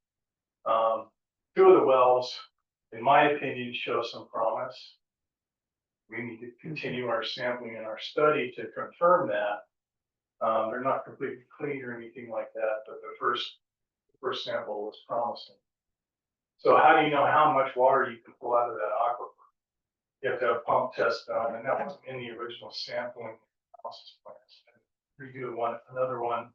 Two of the wells, in my opinion, show some promise. We need to continue our sampling and our study to confirm that. They're not completely clean or anything like that, but the first first sample was promising. So how do you know how much water you can pull out of that aquifer? You have to have a pump test done, and that wasn't in the original sampling analysis plans. Redo another one,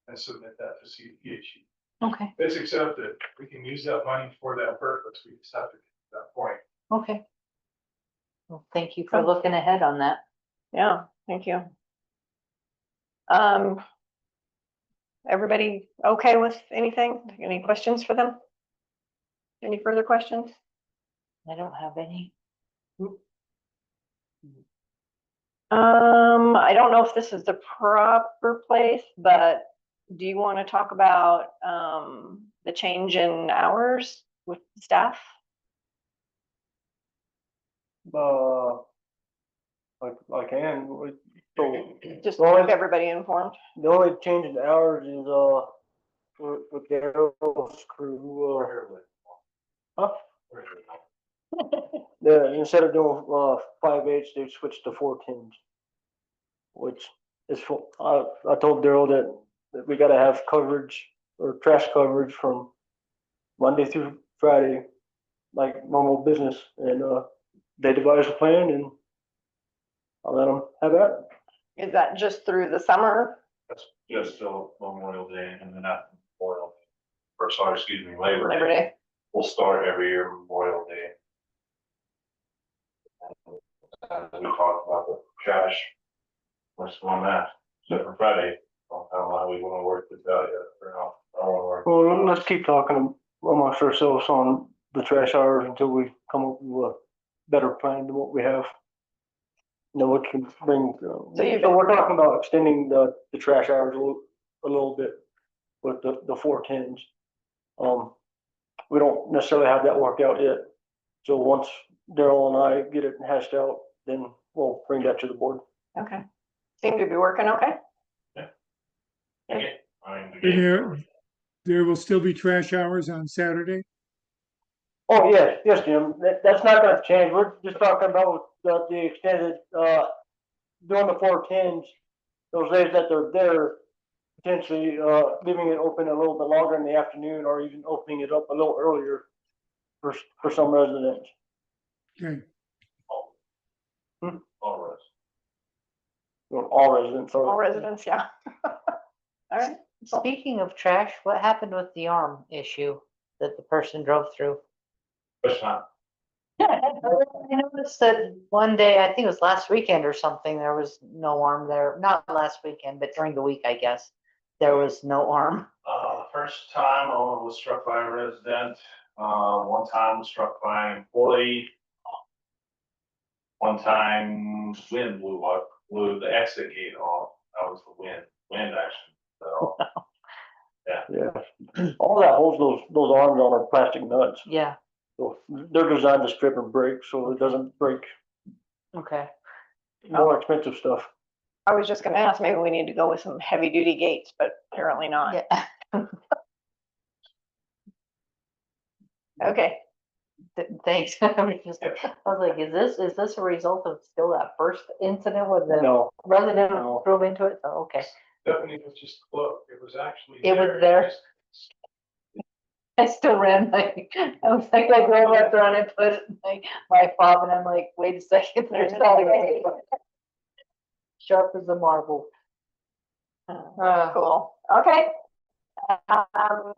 and submit that to CDPHE. Okay, It's accepted. We can use that money for that purpose. We just have to get to that point. okay. Well, thank you for looking ahead on that. Yeah, thank you. Everybody okay with anything? Any questions for them? Any further questions? I don't have any. I don't know if this is the proper place, but do you want to talk about the change in hours with staff? I can, so Just Well, keep everybody informed. the only change in hours is, with Daryl's crew, huh? Instead of doing, 5/8, they switched to 4/10s. Which is, I told Daryl that we gotta have coverage or trash coverage from Monday through Friday, like normal business, and, they devised a plan and I'll let them have at it. Is that just through the summer? That's just till Memorial Day and then after Memorial, or sorry, excuse me, Labor Labor Day. Day? We'll start every year Memorial Day. And we talked about the trash. We're still on that, except for Friday. I don't know how we wanna work this out yet, or not. I don't wanna work. Well, let's keep talking amongst ourselves on the trash hours until we come up with a better plan than what we have. Then we can bring, so we're talking about extending the trash hours a little bit with the 4/10s. We don't necessarily have that worked out yet. So once Daryl and I get it hashed out, then we'll bring that to the board. Okay. Seem to be working okay? Okay. I mean, And there will still be trash hours on Saturday? Oh, yes, Jim, that's not gonna change, we're just talking about the extended, doing the 4/10s, those days that they're there, potentially, leaving it open a little bit longer in the afternoon, or even opening it up a little earlier for some residents. Okay, all right. All residents. All residents, yeah. All right. Speaking of trash, what happened with the arm issue that the person drove through? Which time? I noticed that one day, I think it was last weekend or something, there was no arm there. Not last weekend, but during the week, I guess. There was no arm. First time I was struck by a resident, one time was struck by an employee. One time wind blew the exit gate off. That was the wind action. So, Yeah, all that holds those arms on are plastic nuts, Yeah, so they're designed to strip and break, so it doesn't break. okay. More expensive stuff. I was just gonna ask, maybe we need to go with some heavy duty gates, but apparently not. Yeah. Okay. Thanks. I was like, is this a result of still that first incident with the No, resident No. drove into it? Oh, okay. Stephanie was just close. It was actually. It was there. I still ran like, I was like, I drove up there and I put it in my fob and I'm like, wait a second, there's something. Sharp as a marble. Cool. Okay. Um,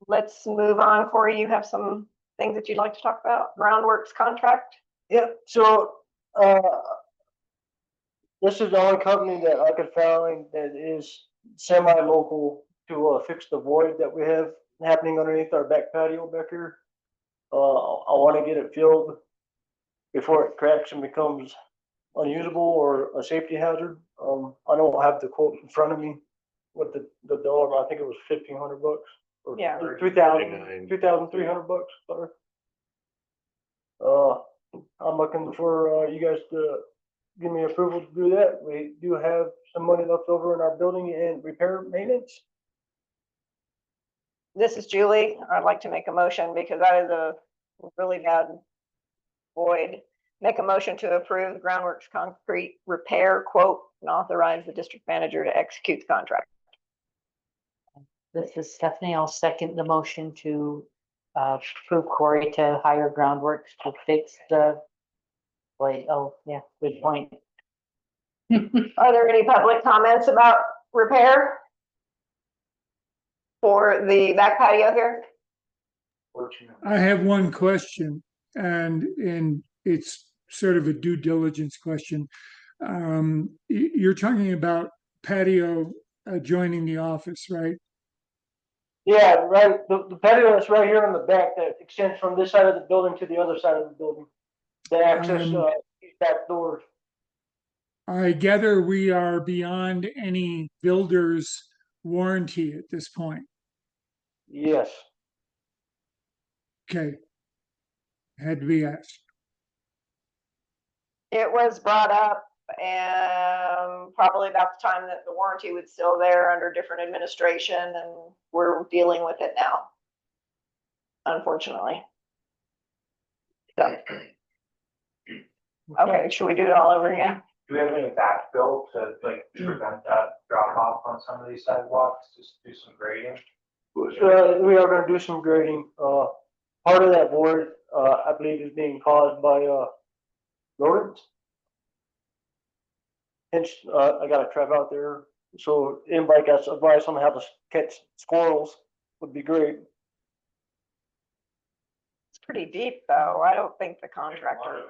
Let's move on. Corey, you have some things that you'd like to talk about? Groundworks contract? yeah, so, this is the only company that I could find that is semi-local to, fix the void that we have happening underneath our back patio back here. I wanna get it filled before it cracks and becomes unusable or a safety hazard. I don't have the quote in front of me with the dollar, I think it was $1,500 or Yeah. 2,300 bucks, sorry. I'm looking for, you guys to give me approval to do that. We do have some money left over in our building and repair maintenance. This is Julie. I'd like to make a motion because that is a really bad void. Make a motion to approve the groundworks concrete repair quote and authorize the district manager to execute the contract. This is Stephanie. I'll second the motion to approve Corey to hire Groundworks to fix the. Wait, oh, yeah, good point. Are there any public comments about repair? For the back patio here? I have one question, and it's sort of a due diligence question. You're talking about patio adjoining the office, right? Yeah, right, the patio that's right here in the back that extends from this side of the building to the other side of the building. The access, back doors. I gather we are beyond any builder's warranty at this point. Yes. Okay. Had to be asked. It was brought up and probably about the time that the warranty was still there under different administration, and we're dealing with it now. Unfortunately. So. Okay, should we do it all over again? Do we have any backfill to like prevent that drop off on some of these sidewalks, just do some grading? We are gonna do some grading, part of that board, I believe is being caused by, rodents. Hence, I got a trap out there, so anybody got advice on how to catch squirrels would be great. It's pretty deep though. I don't think the contractor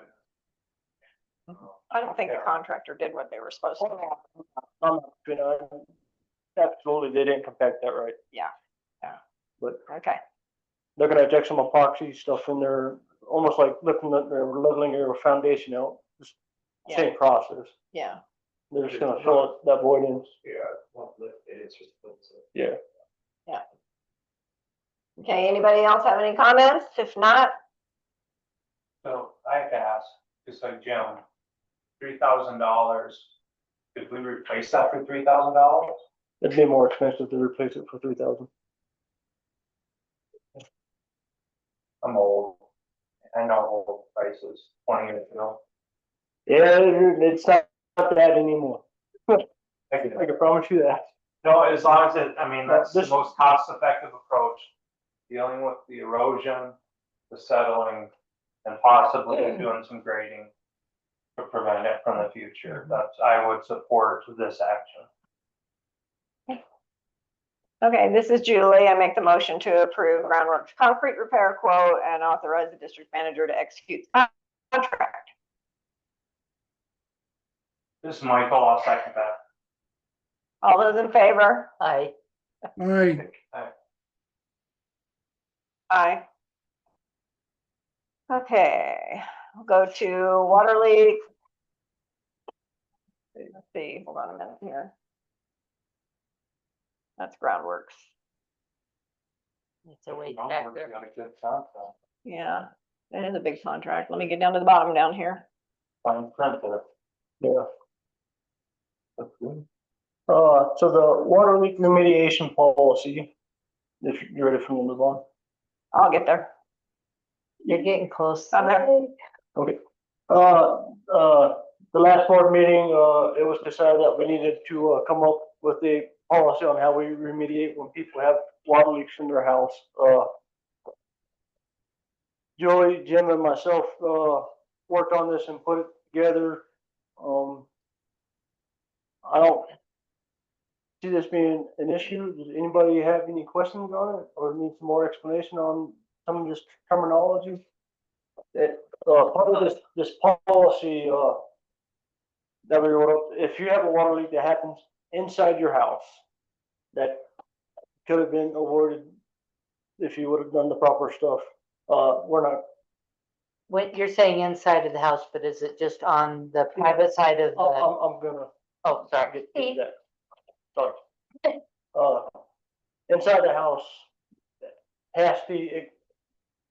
did what they were supposed to. Absolutely, they didn't compact that right. Yeah. But Okay. they're gonna inject some epoxy stuff in there, almost like leveling your foundation out. Just same process. Yeah. They're just gonna fill that void in. Yeah. Okay, anybody else have any comments? If not, So I have to ask, just like Jim, $3,000, could we replace that for $3,000? It'd be more expensive to replace it for 3,000. I'm old. I know old prices 20 years ago. Yeah, it's not that anymore. I I can promise you that. No, as long as it, I mean, that's the This- most cost effective approach, dealing with the erosion, the settling, and possibly doing some grading to prevent it from the future. That's, I would support this action. okay, this is Julie. I make the motion to approve Groundworks concrete repair quote and authorize the district manager to execute the contract. This is Michael, I'll second that. All those in favor? Aye. Aye. Aye. Okay, we'll go to water leak. Let's see, hold on a minute here. That's Groundworks. It's a way back there. Yeah, it is a big contract. Let me get down to the bottom down here. Fine print there. Yeah. So the water leak remediation policy, if you're ready for me to move on. I'll get there. You're getting close. I'm there. Okay. The last board meeting, it was decided that we needed to, come up with a policy on how we remediate when people have water leaks in their house. Joey, Jim, and myself, worked on this and put it together. I don't see this being an issue. Does anybody have any questions on it or need some more explanation on some of this terminology? Part of this policy, that we wrote up, if you have a water leak that happens inside your house, that could have been avoided if you would have done the proper stuff. We're not. What you're saying inside of the house, but is it just on the private side of the? I'm gonna Oh, sorry. get to that. Sorry. Inside the house, past the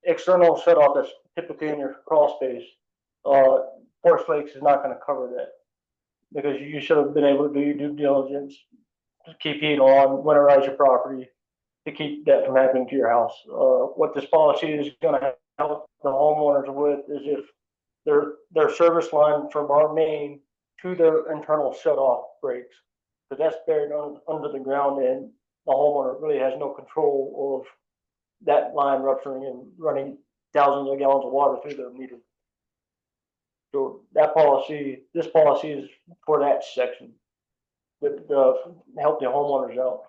external shut off that's typically in your crawl space, force flakes is not gonna cover that. Because you should have been able to do your due diligence, to keep heat on, winterize your property, to keep that from happening to your house. What this policy is gonna help the homeowners with is if their service line from our main to their internal shut off breaks. But that's buried under the ground, and the homeowner really has no control of that line rupturing and running thousands of gallons of water through the meter. So that policy, this policy is for that section, but, help the homeowners out.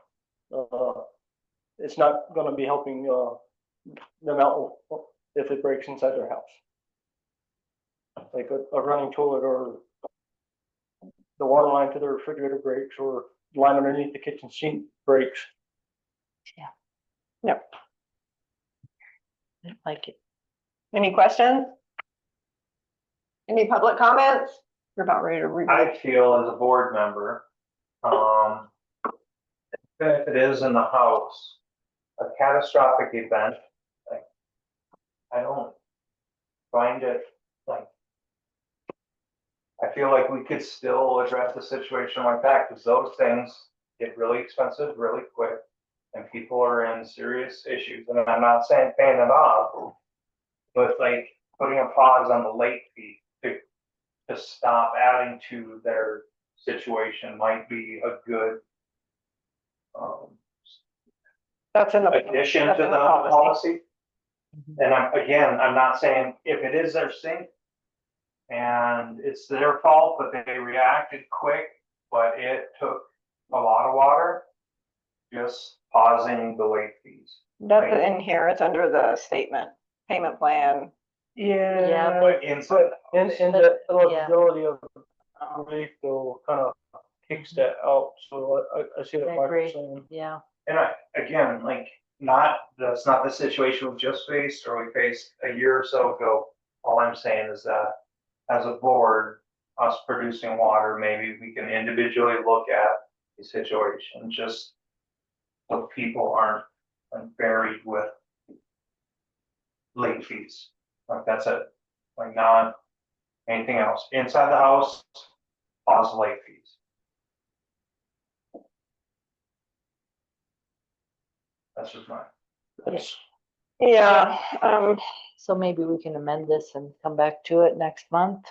It's not gonna be helping, them out if it breaks inside their house. Like a running toilet or the water line to the refrigerator breaks or line underneath the kitchen sink breaks. Yep. I like it. Any questions? Any public comments? We're about ready to read. I feel as a board member, if it is in the house, a catastrophic event, like, I don't find it, like, I feel like we could still address a situation like that, because those things get really expensive really quick, and people are in serious issues, and I'm not saying paying it off, but like putting a pause on the late fee to stop adding to their situation might be a good That's in the. addition that's to in the policy. policy. And I'm not saying if it is their sink and it's their fault, but they reacted quick, but it took a lot of water, just pausing the late fees. That's in here, it's under the statement, payment plan. Yeah, But inside the house. And the eligibility of relief though kind of kicks that out, so I see what I agree. Michael's saying. yeah. And again, like, that's not the situation we just faced or we faced a year or so ago. All I'm saying is that as a board, us producing water, maybe we can individually look at the situation, just so people aren't buried with late fees. Like, that's it, like, not anything else. Inside the house, pause late fees. That's just mine. That's, Yeah, So maybe we can amend this and come back to it next month.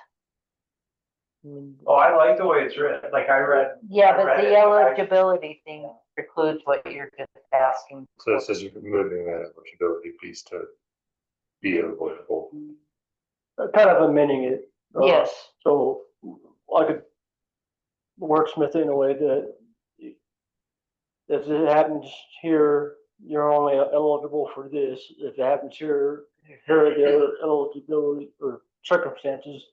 Oh, I like the way it's written, like I read. Yeah, I but read the it, I- eligibility thing precludes what you're just asking. So it says you're moving that eligibility piece to be avoidable. kind of amending it. Yes, So I could wordsmith it in a way that if it happens here, you're only eligible for this. If it happens here, here are the other eligibility or circumstances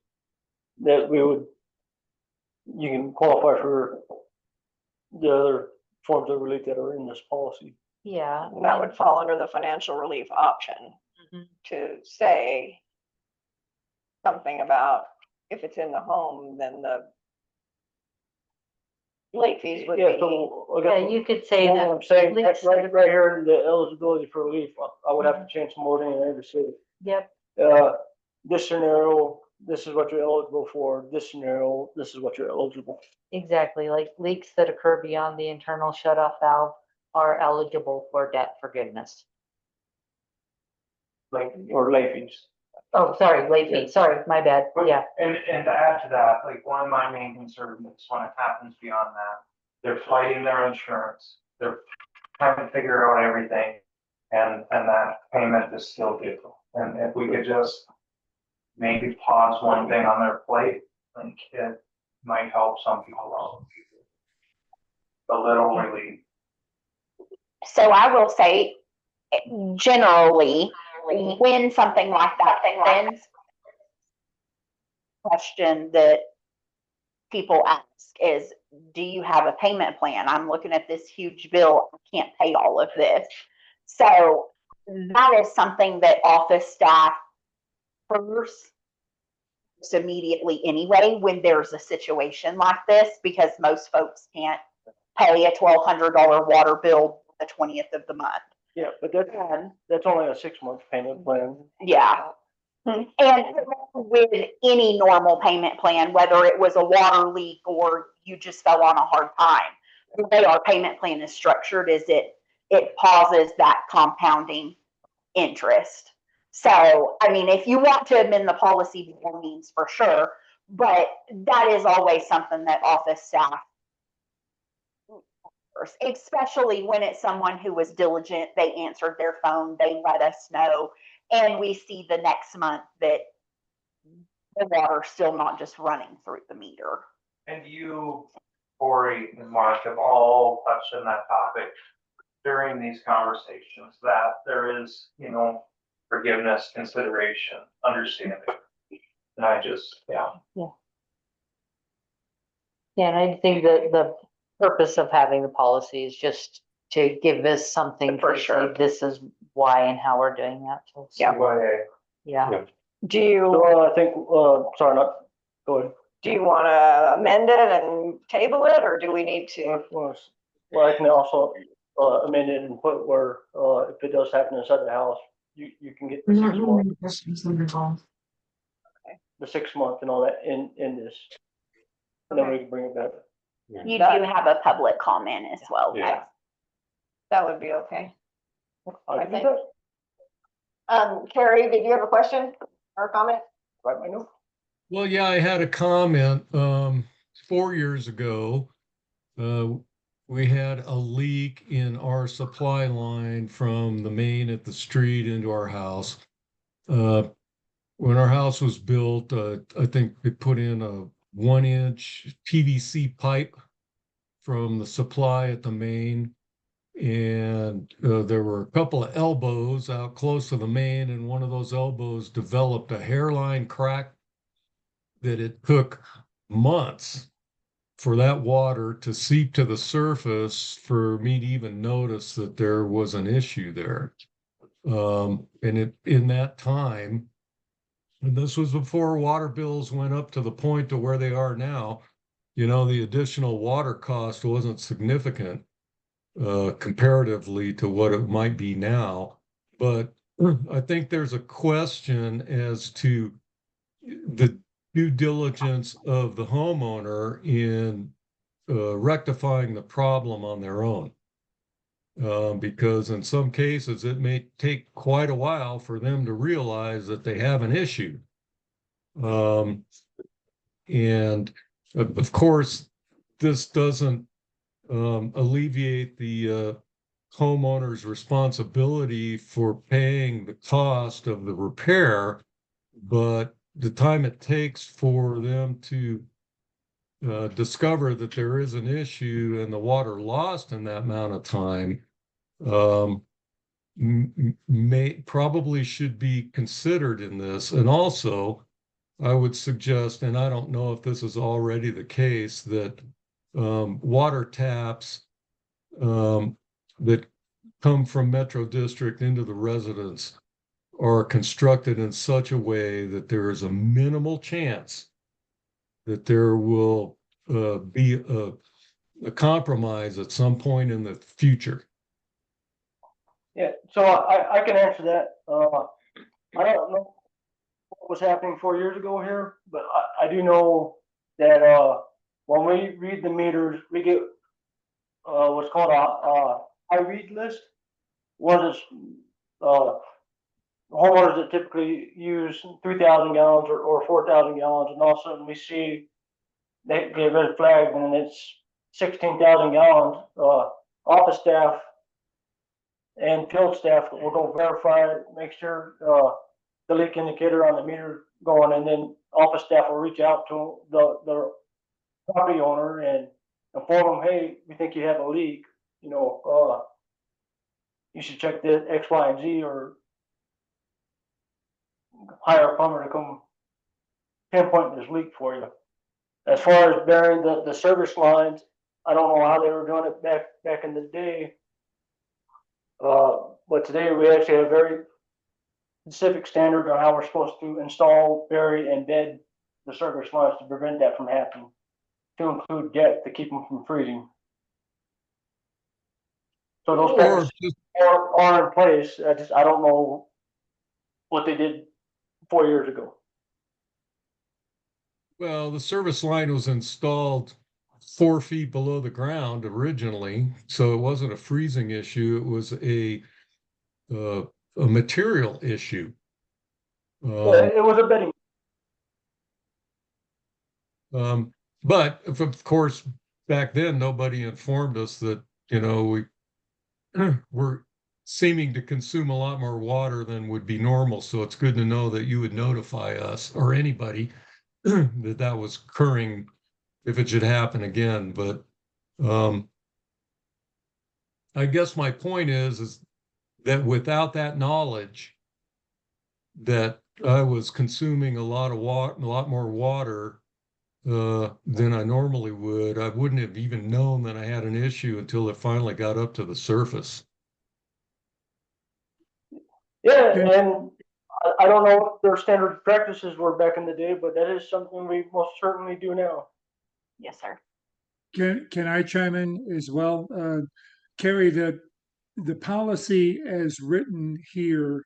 that you can qualify for the other forms of relief that are in this policy. yeah. that would fall under the financial relief option Mhm. to say something about if it's in the home, then the late fees would Yeah, be. so I Yeah, guess you could say what that. I'm saying, leaks- right here in the eligibility for relief, I would have to change some wording in there to say, Yep, this scenario, this is what you're eligible for, this scenario, this is what you're eligible. exactly. Like leaks that occur beyond the internal shutoff valve are eligible for debt forgiveness. Like, or late fees. Oh, sorry, late fee. Sorry, my bad. But- Yeah, And to add to that, like, one of my main concerns is when it happens beyond that, they're fighting their insurance, they're trying to figure out everything, and that payment is still due. And if we could just maybe pause one thing on their plate, like, it might help some people out. A little relief. So I will say, generally, when something like that happens, question that people ask is, do you have a payment plan? I'm looking at this huge bill, I can't pay all of this. So that is something that office staff first immediately anyway, when there's a situation like this, because most folks can't pay a $1,200 water bill the 20th of the month. Yeah, but that's only a 6-month payment plan. Yeah. And with any normal payment plan, whether it was a water leak or you just fell on a hard time, the way our payment plan is structured is it pauses that compounding interest. So, I mean, if you want to amend the policy, by all means, for sure, but that is always something that office staff first, especially when it's someone who was diligent, they answered their phone, they let us know, and we see the next month that the water's still not just running through the meter. And you, Corey and Mark have all touched on that topic during these conversations, that there is, you know, forgiveness, consideration, understanding. And I just, yeah. Yeah, and I think that the purpose of having the policy is just to give us something For to say, sure. this is why and how we're doing that. So, Yeah. yeah. Do you, So I think, sorry, not, go ahead. do you want to amend it and table it, or do we need to? Well, I can also, amend it and put where, if it does happen inside the house, you can get the 6 month. The 6 month and all that in this. And then we can bring it back. You do have a public comment as well. Yeah. That would be okay. I can do think- that. Carrie, did you have a question or comment? Right, I know. Well, yeah, I had a comment. 4 years ago, we had a leak in our supply line from the main at the street into our house. When our house was built, I think they put in a 1-inch PVC pipe from the supply at the main. And there were a couple of elbows out close to the main, and one of those elbows developed a hairline crack that it took months for that water to seep to the surface for me to even notice that there was an issue there. In that time, and this was before water bills went up to the point to where they are now, you know, the additional water cost wasn't significant comparatively to what it might be now. But I think there's a question as to the due diligence of the homeowner in rectifying the problem on their own. Because in some cases, it may take quite a while for them to realize that they have an issue. And of course, this doesn't alleviate the homeowner's responsibility for paying the cost of the repair, but the time it takes for them to discover that there is an issue and the water lost in that amount of time probably should be considered in this. And also, I would suggest, and I don't know if this is already the case, that water taps that come from Metro District into the residence are constructed in such a way that there is a minimal chance that there will be a compromise at some point in the future. Yeah, so I can answer that. I don't know what was happening 4 years ago here, but I do know that when we read the meters, we get what's called a high read list. One is homeowners that typically use 3,000 gallons or 4,000 gallons, and all of a sudden we see they get red flag and it's 16,000 gallons. Office staff and field staff will go verify it, make sure the leak indicator on the meter going, and then office staff will reach out to the property owner and inform them, hey, we think you have a leak, you know, you should check this X, Y, and Z, or hire a plumber to come pinpoint this leak for you. As far as burying the service lines, I don't know how they were doing it back in the day. But today we actually have very specific standard on how we're supposed to install, bury, and bed the service lines to prevent that from happening, to include depth to keep them from freezing. So those Or things are in place. I don't know what they did 4 years ago. well, the service line was installed 4 feet below the ground originally, so it wasn't a freezing issue. It was a material issue. It was a bedding. But of course, back then nobody informed us that you know, we're seeming to consume a lot more water than would be normal. So it's good to know that you would notify us or anybody that that was occurring if it should happen again. But um, I guess my point is that without that knowledge that I was consuming a lot of water, a lot more water than I normally would, I wouldn't have even known that I had an issue until it finally got up to the surface. Yeah, Yeah. and I don't know what their standard practices were back in the day, but that is something we most certainly do now. Yes, sir. Can I chime in as well? Carrie, the policy as written here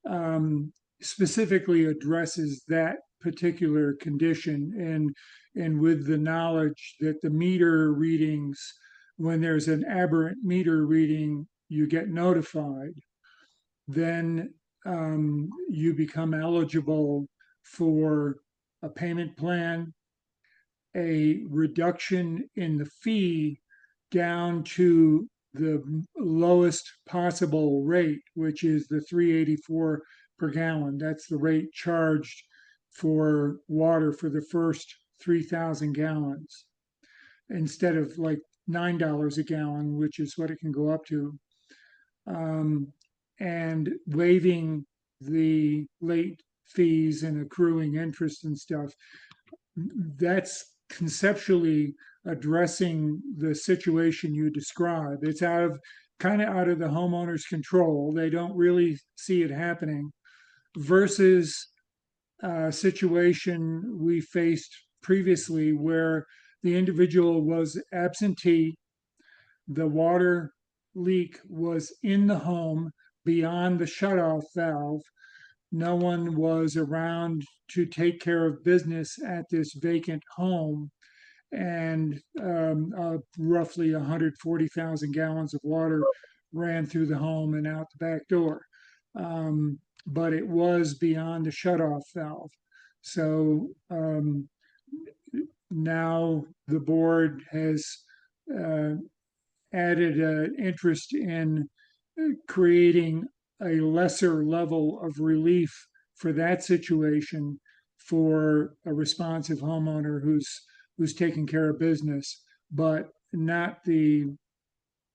um, specifically addresses that particular condition and with the knowledge that the meter readings, when there's an aberrant meter reading, you get notified, then you become eligible for a payment plan, a reduction in the fee down to the lowest possible rate, which is the 384 per gallon. That's the rate charged for water for the first 3,000 gallons instead of like $9 a gallon, which is what it can go up to. And waiving the late fees and accruing interest and stuff. That's conceptually addressing the situation you describe. It's kind of out of the homeowner's control. They don't really see it happening versus a situation we faced previously where the individual was absentee, the water leak was in the home beyond the shutoff valve. No one was around to take care of business at this vacant home. And roughly 140,000 gallons of water ran through the home and out the back door. But it was beyond the shutoff valve. So now the board has uh, added an interest in creating a lesser level of relief for that situation for a responsive homeowner who's taking care of business, but not the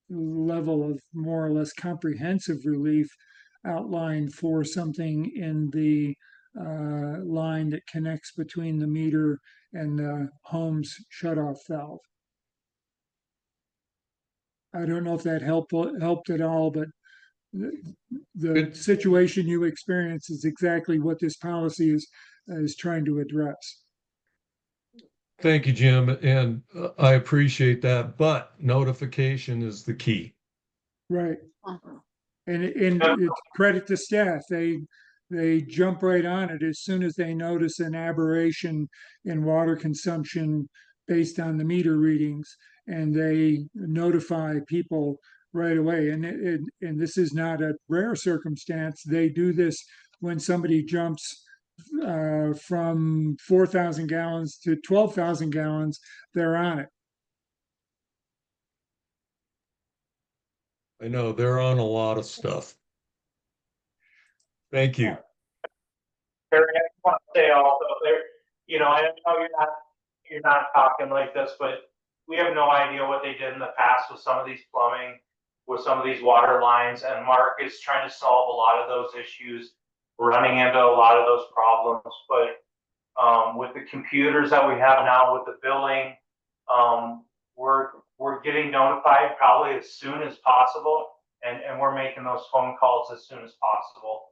level of more or less comprehensive relief outlined for something in the line that connects between the meter and the home's shutoff valve. I don't know if that helped at all, but the situation you experience is exactly what this policy is trying to address. Thank you, Jim, and I appreciate that, but notification is the key. Right. Mhm. And it's credit to staff. They jump right on it as soon as they notice an aberration in water consumption based on the meter readings, and they notify people right away. And this is not a rare circumstance. They do this when somebody jumps from 4,000 gallons to 12,000 gallons. They're on it. I know they're on a lot of stuff. Thank you. Barry, I want to say also there, I know you're not talking like this, but we have no idea what they did in the past with some of these plumbing, with some of these water lines, and Mark is trying to solve a lot of those issues, running into a lot of those problems. But with the computers that we have now with the billing, we're getting notified probably as soon as possible, and we're making those phone calls as soon as possible.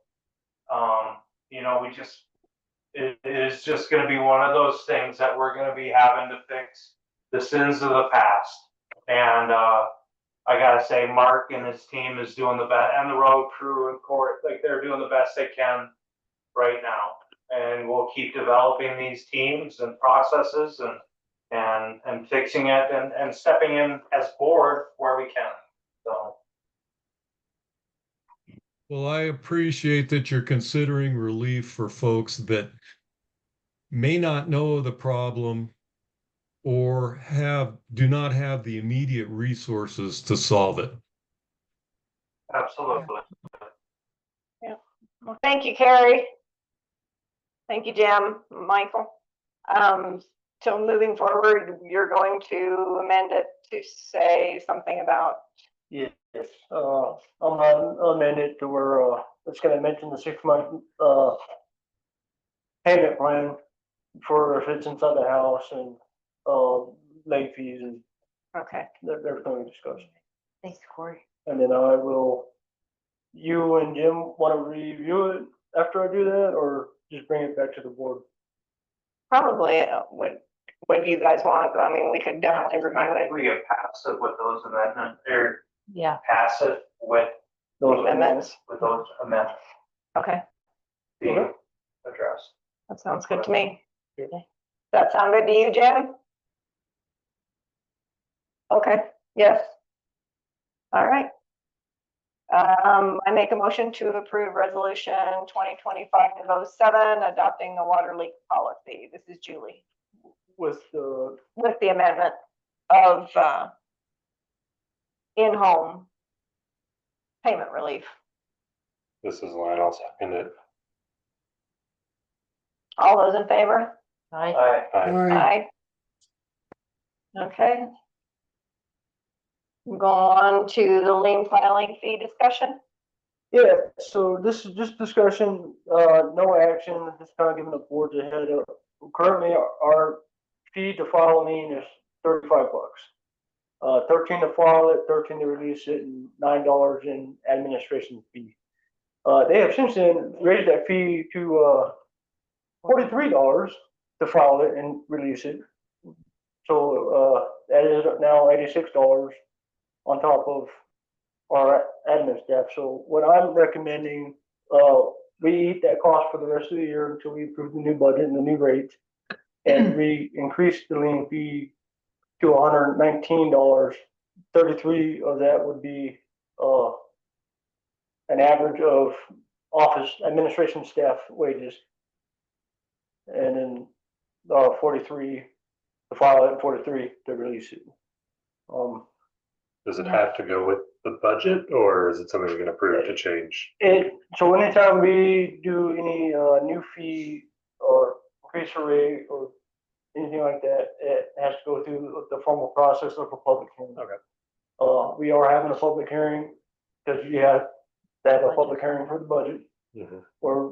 It is just going to be one of those things that we're going to be having to fix the sins of the past. And I gotta say, Mark and his team is doing the best, and the road crew and court, like they're doing the best they can right now. And we'll keep developing these teams and processes and fixing it and stepping in as board where we can. So. Well, I appreciate that you're considering relief for folks that may not know the problem or do not have the immediate resources to solve it. Absolutely. Well, thank you, Carrie. Thank you, Jim, Michael. So moving forward, you're going to amend it to say something about, Yes, I'm gonna amend it to where, it's gonna mention the 6 month, payment plan for if it's inside the house and, late fees and okay, there's going to discuss. Thanks, Corey. And then I will, you and Jim wanna review it after I do that, or just bring it back to the board? probably when you guys want, I mean, we could definitely review I it. think we get passive with those amendments, or Yeah, passive with Those Amendments. those amendments Okay, being addressed. that sounds good to me. Okay. That sound good to you, Jim? Okay, yes. All right. I make a motion to approve resolution 2025-07, adopting the water leak policy. This is Julie, with the, with the amendment of in-home payment relief. This is line, I'll second it. All those in favor? I, Aye. Aye. Okay. Go on to the lien filing fee discussion. yeah, so this is just discussion, no action, just kind of giving the board a head up. Currently, our fee to file a lien is $35. 13 to file it, 13 to release it, and $9 in administration fee. They have since then raised that fee to $43 to file it and release it. So that is now $86 on top of our admin staff. So what I'm recommending, we eat that cost for the rest of the year until we approve the new budget and the new rates. And we increase the lien fee to $119. 33 of that would be an average of office administration staff wages. And then 43 to file it, 43 to release it. Does it have to go with the budget, or is it something we can approve to change? So anytime we do any new fee or increase a rate or anything like that, it has to go through the formal process of a public hearing. Okay. We are having a public hearing because you have to have a public hearing for the budget, where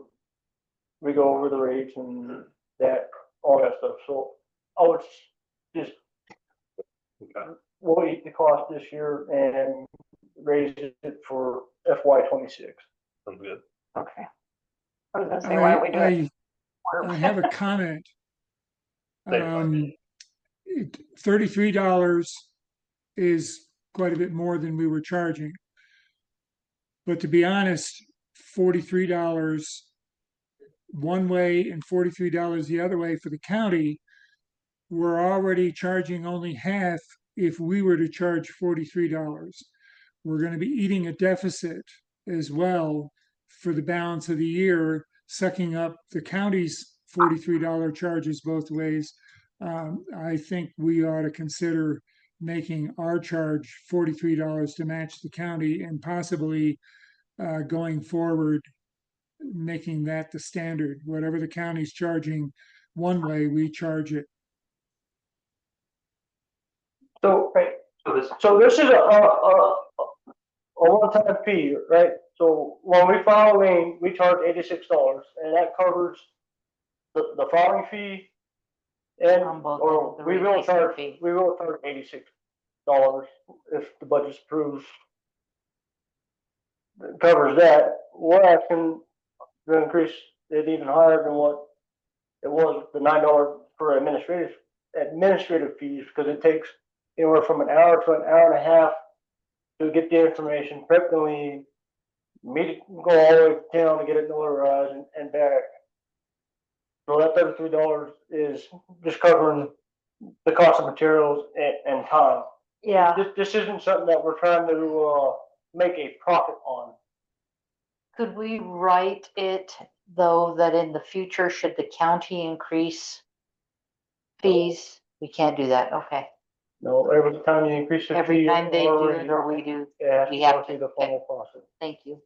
we go over the rates and that, all that stuff. So I would just, we'll eat the cost this year and raise it for FY26. Sounds good. Okay. I was gonna say, why don't we do it? I have a comment. $33 is quite a bit more than we were charging. But to be honest, $43 one way and $43 the other way for the county, we're already charging only half if we were to charge $43. We're going to be eating a deficit as well for the balance of the year, sucking up the county's $43 charges both ways. I think we ought to consider making our charge $43 to match the county, and possibly going forward, making that the standard. Whatever the county's charging one way, we charge it. So, right, So this, so this is a one-time fee, right? So when we file a lien, we charge $86, and that covers the filing fee. And, On both or the we will releasing charge, fee. we will charge $86 if the budget's approved. It covers that. We're asking to increase it even higher than what it was, the $9 for administrative fees, because it takes anywhere from an hour to an hour and a half to get the information, prep the lien, go all the way to town to get it notarized and back. So that $33 is just covering the cost of materials and time. yeah, This isn't something that we're trying to make a profit on. could we write it though that in the future, should the county increase fees, We can't do that, okay. No, every time you increase the Every fee. time they do or it or we do, It has we to have go to- through the formal process. thank you.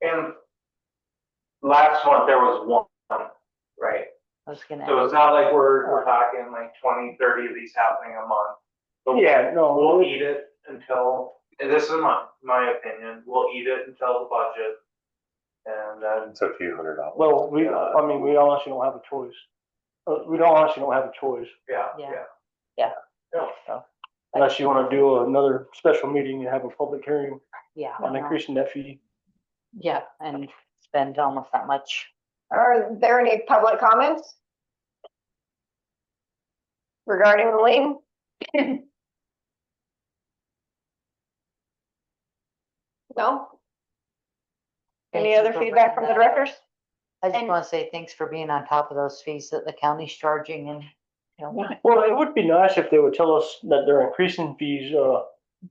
And last month there was one, right? I was gonna. So it's not like we're talking like 20, 30 of these happening a month. But Yeah, no, we'll eat it until, and this is my opinion, we'll eat it until the budget. And then, It's a few $100. well, we honestly don't have a choice. We don't honestly don't have a choice, yeah, Yeah. yeah. unless you wanna do another special meeting and have a public hearing Yeah. on no. increasing that fee. Yeah, and spend almost that much. Are there any public comments? Regarding the lien? No? Any Thank you other for feedback from bringing the that up. directors? I just And- wanna say thanks for being on top of those fees that the county's charging and, you know. Well, it would be nice if they would tell us that they're increasing fees,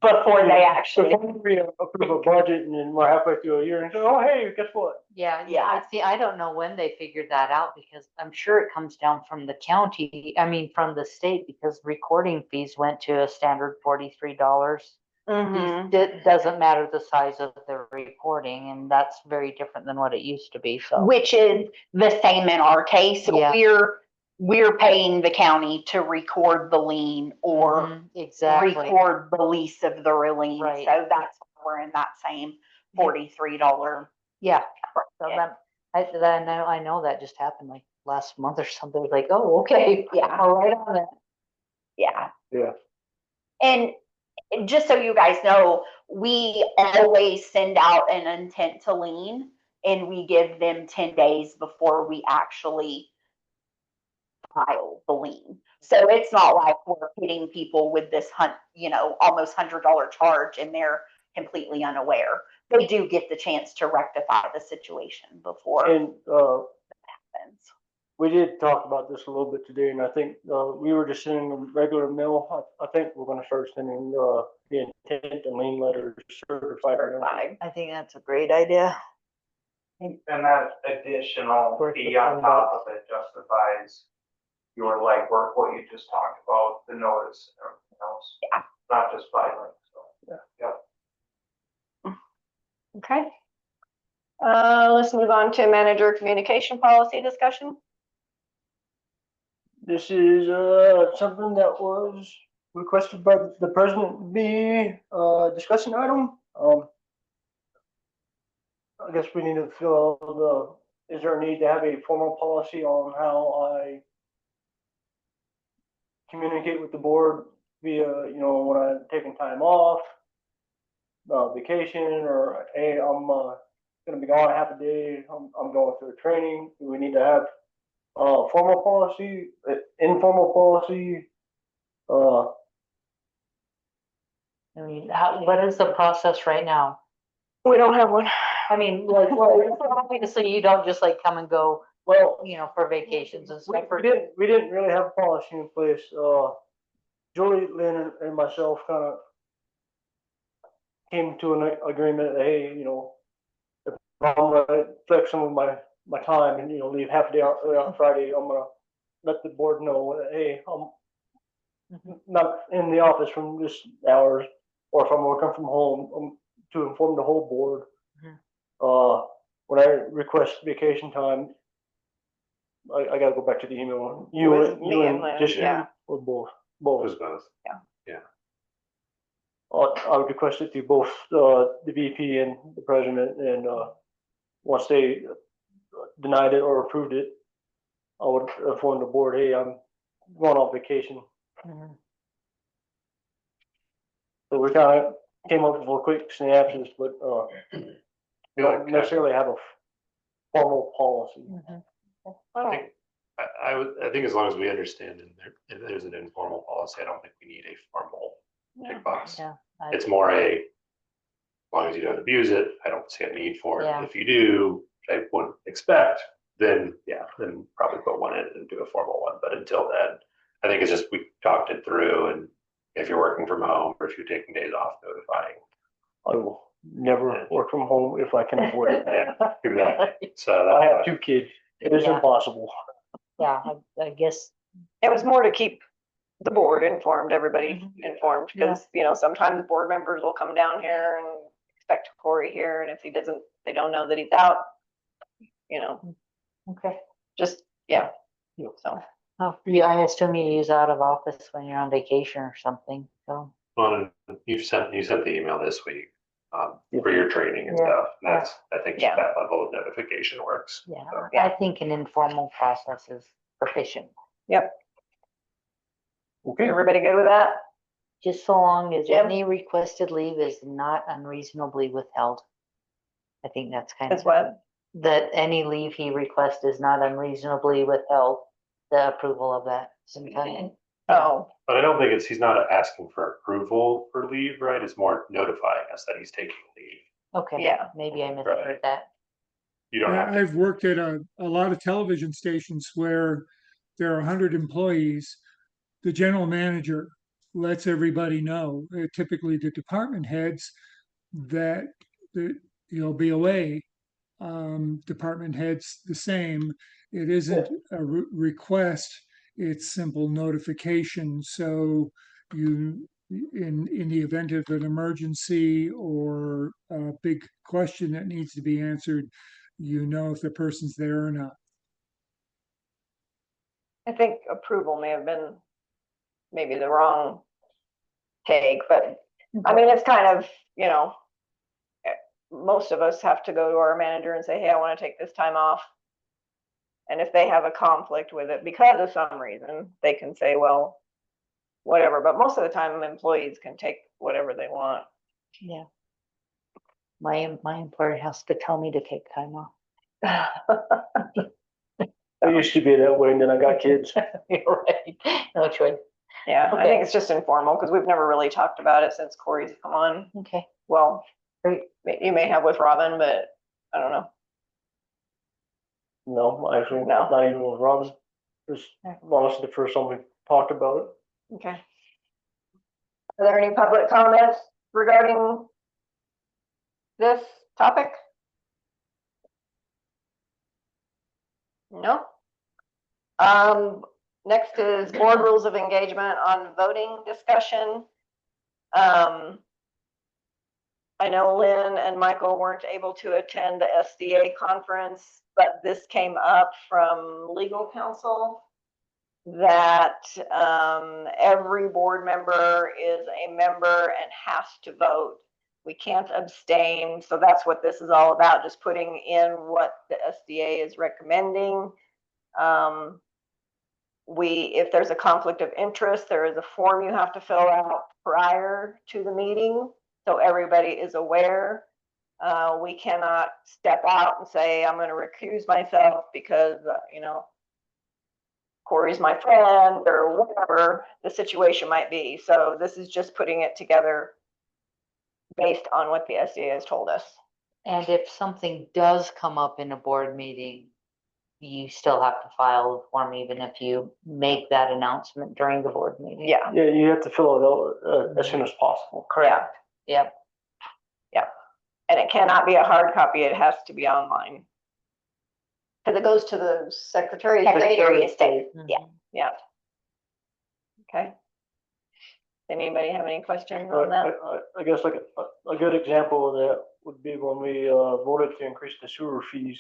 Before they actually, before we approve a budget and then we're halfway through a year and say, oh, hey, guess what? Yeah, Yeah. I see, I don't know when they figured that out because I'm sure it comes down from the county, I mean, from the state, because recording fees went to a standard $43. Mhm. It doesn't matter the size of the recording, and that's very different than what it used to be, so. Which is the same in our case. Yeah. We're paying the county to record the lien or Mhm, exactly. record the lease of the lien. Right. So that's why we're in that same $43. Yeah, so then I know that just happened like last month or something, like, oh, okay. Yeah. All right on that. Yeah. Yeah. And just so you guys know, we always send out an intent to lien and we give them 10 days before we actually file the lien. So it's not like we're hitting people with this almost $100 charge and they're completely unaware. They do get the chance to rectify the situation before it And, happens. we did talk about this a little bit today, and I think, we were just sending a regular mail. I think we're gonna start sending, the intent and lien letters certified. I think that's a great idea. And that additional Worth fee the on $10. top of it justifies your legwork, what you just talked about, the notice and everything else. Yeah. Not just filing, so. Yeah. Okay. Let's move on to manager communication policy discussion. This is, something that was requested by the president be, discussion item. I guess we need to fill out is there a need to have a formal policy on how I communicate with the board via, when I'm taking time off, vacation, or, hey, I'm, gonna be gone half a day, I'm going through a training. Do we need to have, formal policy, informal policy? I mean, what is the process right now? We don't have one. I mean, like, well, obviously you don't just like come and go, Well, for vacations and stuff. we didn't really have a policy in place. Julie, Lynn, and myself kind of came to an agreement that, hey, if I'm gonna flex some of my time and, leave half a day out early on Friday, I'm gonna let the board know that, hey, I'm not in the office from this hours, or if I'm working from home, to inform the whole board. When I request vacation time, I gotta go back to the email. You With and me and Lynn, just yeah. or both. Who's both? I would request it to both, the VP and the president, and, once they denied it or approved it, I would inform the board, hey, I'm going on vacation. Mhm. So we kind of came up with a quick synopsis, but, we don't necessarily have a formal policy. Mhm. I think, I think as long as we understand and there's an informal policy, I don't think we need a formal tick box. Yeah. It's more as long as you don't abuse it, I don't see a need for it. Yeah. If you do, I wouldn't expect, then probably put one in and do a formal one. But until then, I think it's just, we talked it through, and if you're working from home or if you're taking days off, notifying. I will never work from home if I can avoid it. Yeah, exactly. So I have that's 2 kids. It is Yeah. impossible. Yeah, I guess, It was more to keep the board informed, everybody Mhm. informed, because, sometimes board members will come down here and expect Corey here, and if he doesn't, they don't know that he's out. Okay. Just, yeah, so, Oh, yeah, I assume you use out of office when you're on vacation or something, so. Well, you sent the email this week, for your training and Yeah. stuff. That's, I think Yeah. that level of notification works. Yeah, So, Yeah. I think an informal process is sufficient, yep. Okay. Everybody good with that? just so long as Jim? any requested leave is not unreasonably withheld. I think that's kind As of, what? that any leave he requests is not unreasonably withheld, the approval of that. Sometime. Oh, But I don't think he's not asking for approval for leave, right? It's more notifying us that he's taking leave. Okay. Yeah. Maybe I misheard that. You don't have to. I've worked at a lot of television stations where there are 100 employees. The general manager lets everybody know, typically the department heads, that you'll be away. Department heads the same. It isn't a request, it's simple notification. So you, in the event of an emergency or a big question that needs to be answered, you know if the person's there or not. I think approval may have been maybe the wrong take, but I mean, it's kind of, most of us have to go to our manager and say, hey, I want to take this time off. And if they have a conflict with it because of some reason, they can say, well, whatever. But most of the time, employees can take whatever they want. Yeah. My employer has to tell me to take time off. I used to be that way, and then I got kids. You're right. No choice. Yeah, I Okay. think it's just informal because we've never really talked about it since Corey's come on. Okay. Well, Great. you may have with Robin, but I don't know. No, actually, No. not even with Robin. Just honestly, the first time we talked about it. Okay. Are there any public comments regarding this topic? No. Next is board rules of engagement on voting discussion. I know Lynn and Michael weren't able to attend the SDA conference, but this came up from legal counsel that every board member is a member and has to vote. We can't abstain. So that's what this is all about, just putting in what the SDA is recommending. If there's a conflict of interest, there is a form you have to fill out prior to the meeting, so everybody is aware. We cannot step out and say, I'm going to recuse myself because, Corey's my friend or whatever the situation might be. So this is just putting it together based on what the SDA has told us. And if something does come up in a board meeting, you still have to file a form even if you make that announcement during the board meeting. Yeah. Yeah, you have to fill it out as soon as possible. Correct. Yep. Yep. And it cannot be a hard copy. It has to be online. Because it goes to the Secretary of State. Yeah. Yeah. Okay. Anybody have any questions on that? I guess like a good example of that would be when we voted to increase the sewer fees.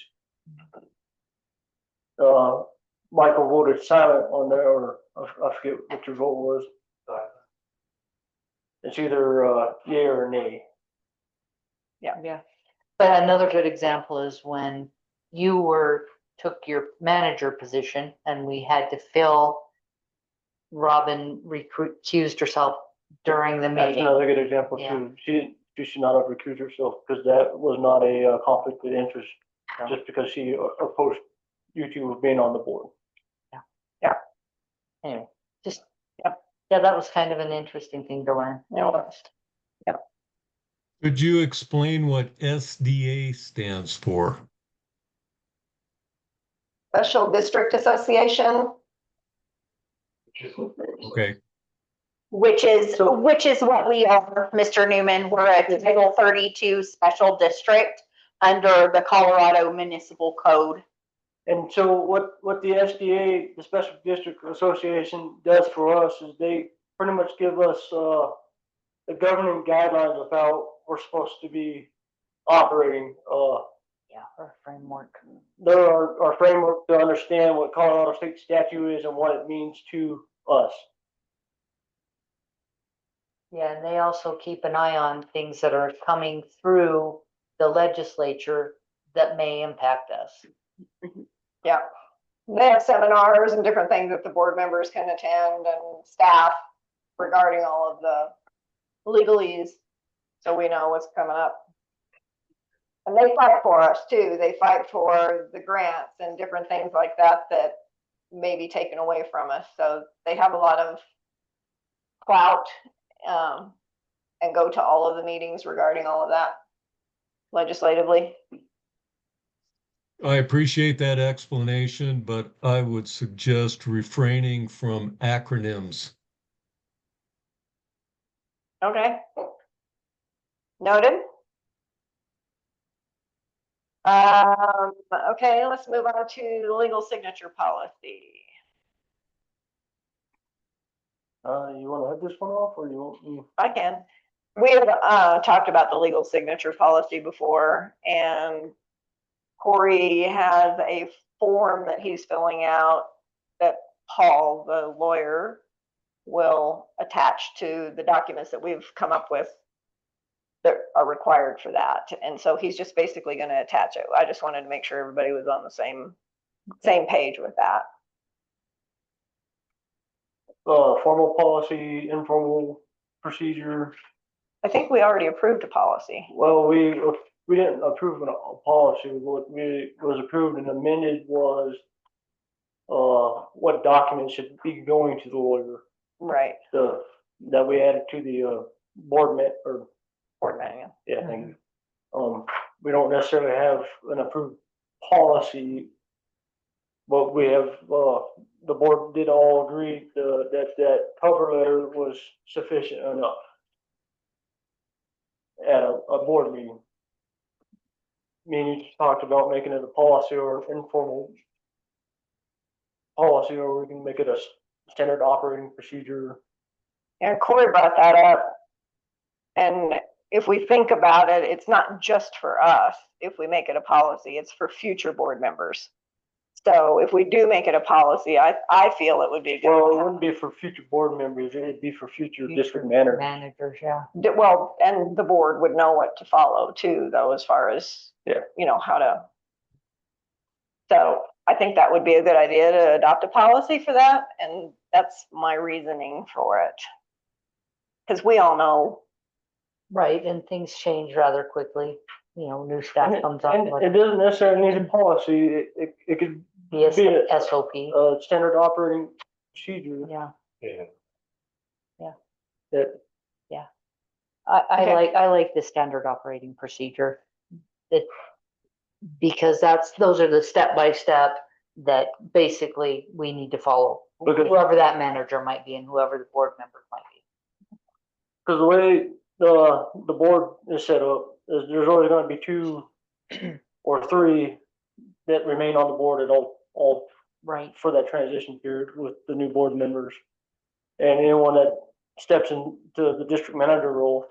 Michael voted silent on there, or I forget what your vote was. It's either yay or nay. Yeah. But another good example is when you took your manager position and we had to fill, Robin recused herself during the That's meeting. another good example Yeah. too. She should not have recused herself because that was not a conflict of interest, No. just because she opposed you two being on the board. Anyway, just, yeah, that was kind of an interesting thing to learn. Could you explain what SDA stands for? Special District Association. Okay, Which is what we are, Mr. Newman. We're a Title 32 special district under the Colorado Municipal Code. And so what the SDA, the Special District Association does for us is they pretty much give us, the governing guidelines of how we're supposed to be operating, Yeah, our framework. they're our framework to understand what Colorado state statute is and what it means to us. Yeah, and they also keep an eye on things that are coming through the legislature that may impact us. Yeah. They have seminars and different things that the board members can attend and staff regarding all of the legalese. So we know what's coming up. And they fight for us too. They fight for the grants and different things like that that may be taken away from us. So they have a lot of clout, and go to all of the meetings regarding all of that legislatively. I appreciate that explanation, but I would suggest refraining from acronyms. Okay. Noted. Okay, let's move on to the legal signature policy. You wanna head this one off or you want me? I can. We have talked about the legal signature policy before, and Corey has a form that he's filling out that Paul, the lawyer, will attach to the documents that we've come up with that are required for that. And so he's just basically going to attach it. I just wanted to make sure everybody was on the same page with that. Formal policy, informal procedure. I think we already approved a policy. Well, we didn't approve a policy. What was approved and amended was what documents should be going to the lawyer. Right. That we added to the board manual. Yeah, thank you. We don't necessarily have an approved policy, but we have, the board did all agree that cover letter was sufficient enough at a board meeting. Me and you talked about making it a policy or informal policy, or we can make it a standard operating procedure. And Corey brought that up. And if we think about it, it's not just for us. If we make it a policy, it's for future board members. So if we do make it a policy, I feel it would be a good. Well, it wouldn't be for future board members, it'd be for future district managers. Managers, yeah. Well, and the board would know what to follow too, though, as far as, you know, how to. So I think that would be a good idea to adopt a policy for that. And that's my reasoning for it. Because we all know. Right, and things change rather quickly. You know, new staff comes up. And it doesn't necessarily need a policy, it could be a be a SOP. Standard operating procedure. Yeah. Yeah. Yeah. That, yeah. I like the standard operating procedure. Because those are the step-by-step that basically we need to follow. Whoever that manager might be and whoever the board member might be. because the way the board is set up, is there's only gonna be 2 or 3 that remain on the board at all right for that transition period with the new board members. And anyone that steps into the district manager role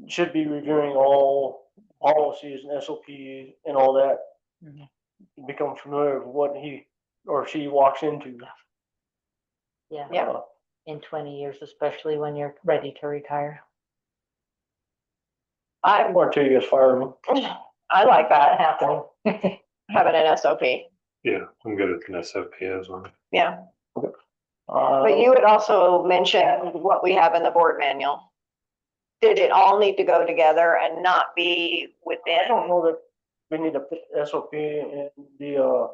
should be reviewing all policies and SOPs and all that. Mm-hmm. Become familiar with what he or she walks into. Yeah. In 20 years, especially when you're ready to retire. Or until you guys fire me. I like that happening. Having an SOP. Yeah, I'm good at an SOP as well. Yeah. But you had also mentioned what we have in the board manual. Did it all need to go together and not be within? I don't know that we need to put SOP in the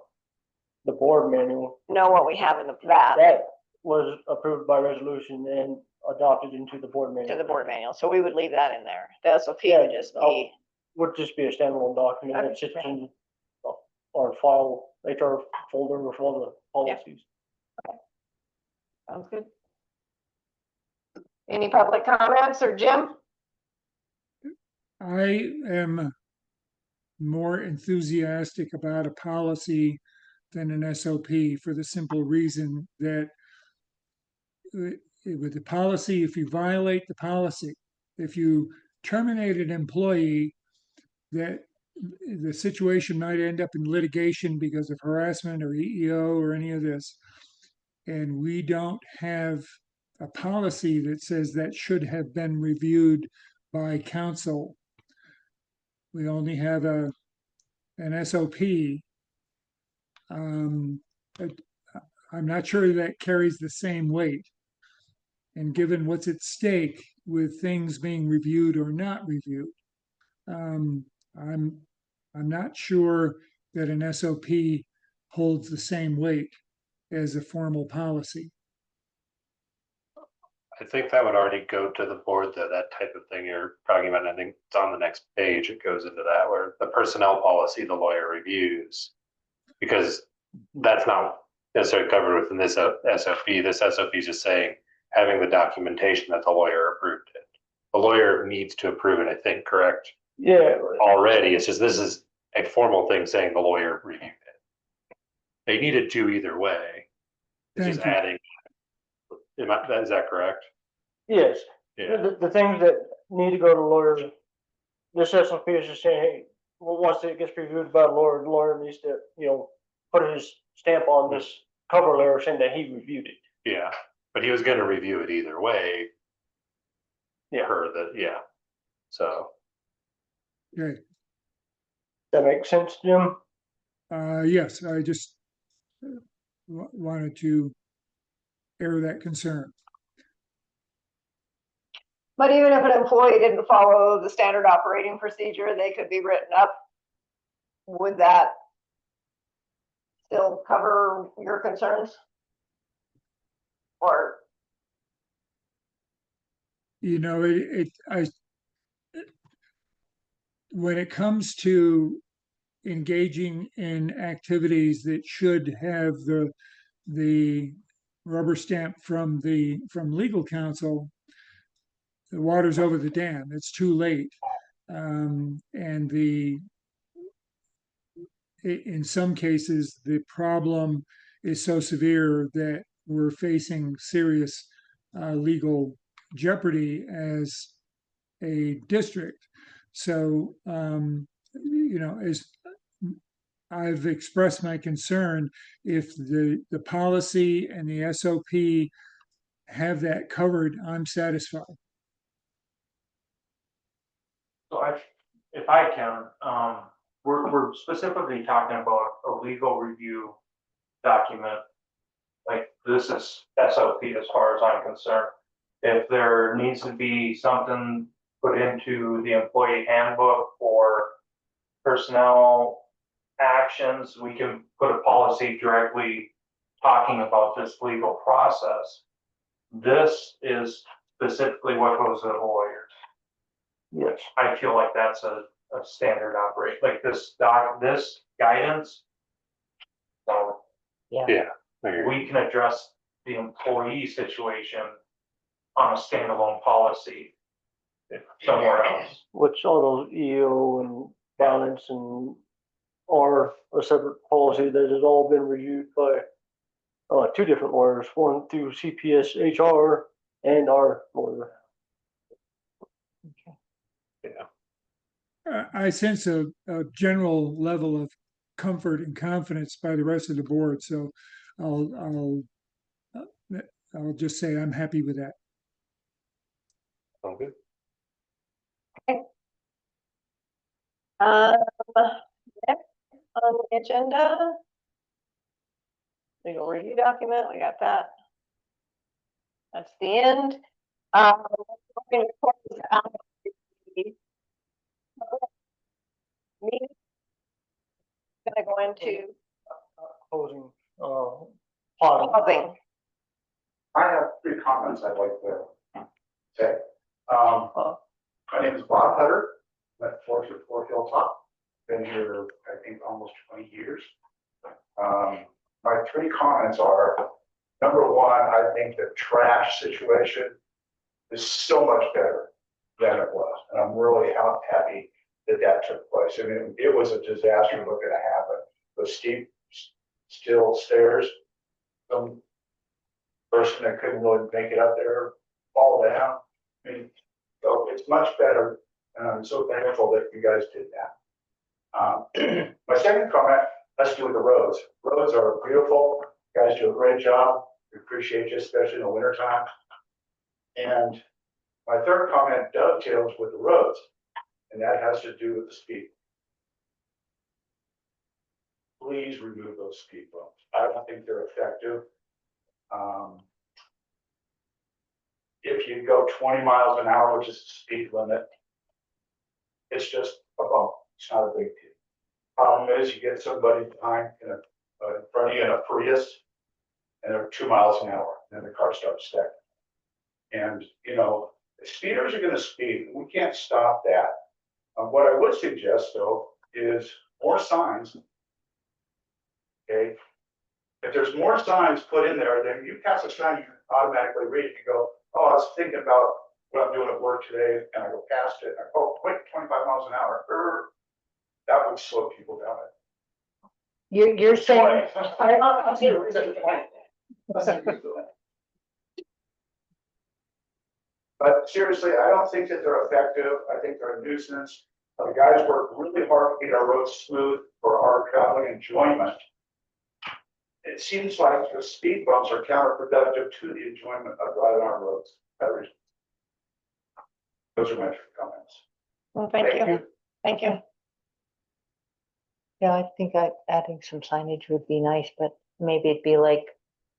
board manual. Know what we have in that was approved by resolution and adopted into the board manual. To the board manual, so we would leave that in there. The SOP would just be. Would just be a standalone document that sits in our file, HR folder with all the policies. Okay. Sounds good. Any public comments or Jim? I am more enthusiastic about a policy than an SOP for the simple reason that with the policy, if you violate the policy, if you terminate an employee, that the situation might end up in litigation because of harassment or EEO or any of this. And we don't have a policy that says that should have been reviewed by council. We only have an SOP. I'm not sure that carries the same weight. And given what's at stake with things being reviewed or not reviewed, I'm not sure that an SOP holds the same weight as a formal policy. I think that would already go to the board, that type of thing you're talking about. And I think it's on the next page. It goes into that where the personnel policy, the lawyer reviews, because that's not necessarily covered within this SOP. This SOP is just saying, having the documentation that the lawyer approved it. The lawyer needs to approve it, I think, correct? Yeah, Already, it's just, this is a formal thing saying the lawyer reviewed it. They needed to either way. It's just Thank you. adding. Is that correct? yes. Yeah. The things that need to go to lawyers, this SOP is just saying, hey, once it gets reviewed by the lawyer needs to, put his stamp on this cover letter saying that he reviewed it. Yeah, but he was gonna review it either way. Yeah. Yeah, so. Okay. That makes sense, Jim? Yes, I just wanted to air that concern. But even if an employee didn't follow the standard operating procedure, they could be written up. Would that still cover your concerns? Or, when it comes to engaging in activities that should have the rubber stamp from legal counsel, the water's over the dam. It's too late. And in some cases, the problem is so severe that we're facing serious legal jeopardy as a district. So, as I've expressed my concern, if the policy and the SOP have that covered, I'm satisfied. So if I can, we're specifically talking about a legal review document. Like this is SOP as far as I'm concerned. If there needs to be something put into the employee handbook or personnel actions, we can put a policy directly talking about this legal process. This is specifically what goes to the lawyers. Yes. I feel like that's a standard operate, like this guidance. So Yeah. we can address the employee situation on a standalone policy somewhere else. Which all those EO and balance and are a separate policy that has all been reviewed by two different lawyers, one through CPS HR and our lawyer. I sense a general level of comfort and confidence by the rest of the board. So I'll just say I'm happy with that. Sound good? next on the agenda. Legal review document, we got that. That's the end. Meeting. Gonna go into Closing, pausing. I have 3 comments I'd like to say. My name is Bob Hutter, at 464 Hilltop. Been here, I think, almost 20 years. My 3 comments are, number 1, I think the trash situation is so much better than it was. And I'm really happy that took place. I mean, it was a disaster looking to happen. The steep steel stairs, some person that couldn't really make it up there, fall down. I mean, so it's much better, and I'm so thankful that you guys did that. My second comment has to do with the roads. Roads are beautiful. You guys do a great job. We appreciate you, especially in the wintertime. And my third comment dovetails with the roads, and that has to do with the speed. Please remove those speed bumps. I don't think they're effective. If you go 20 miles an hour, which is the speed limit, it's just a bump. It's not a big deal. Problem is, you get somebody behind in front of you in a Prius, and they're 2 miles an hour, and the car starts stacking. And you know, speeders are going to speed. We can't stop that. What I would suggest, though, is more signs. Okay, if there's more signs put in there, then you pass a sign, you can automatically read it. You go, oh, I was thinking about what I'm doing at work today, and I go past it, and I go, quick, 25 miles an hour. That would slow people down. You're saying, But seriously, I don't think that they're effective. I think they're a nuisance. The guys work really hard to get our roads smooth for our traveling enjoyment. It seems like the speed bumps are counterproductive to the enjoyment of driving our roads. Those are my comments. Well, thank you. Thank you. yeah, I think adding some signage would be nice, but maybe it'd be like,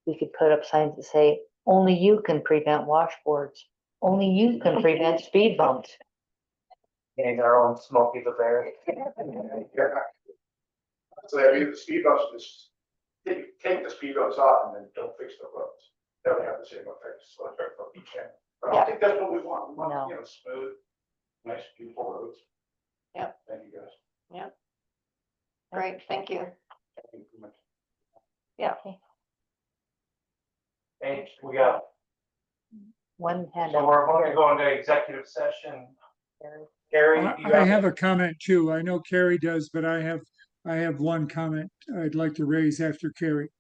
we could put up signs that say, only you can prevent washboards. Only you can prevent speed bumps. Getting our own Smokey the Bear. So I mean, the speed bumps, just take the speed bumps off and then don't fix the roads. That would have the same effect. So but I don't think that's what we want. We want, No. you know, smooth, nice, beautiful roads. Yep. Thank you, guys. Yep. Great, thank you. Thank you very much. Yeah. Hey, we got, One hand so up. we're going to here. go into executive session. Gary, do you I have a comment too. I know Carrie does, but I have one comment I'd like to raise after Carrie.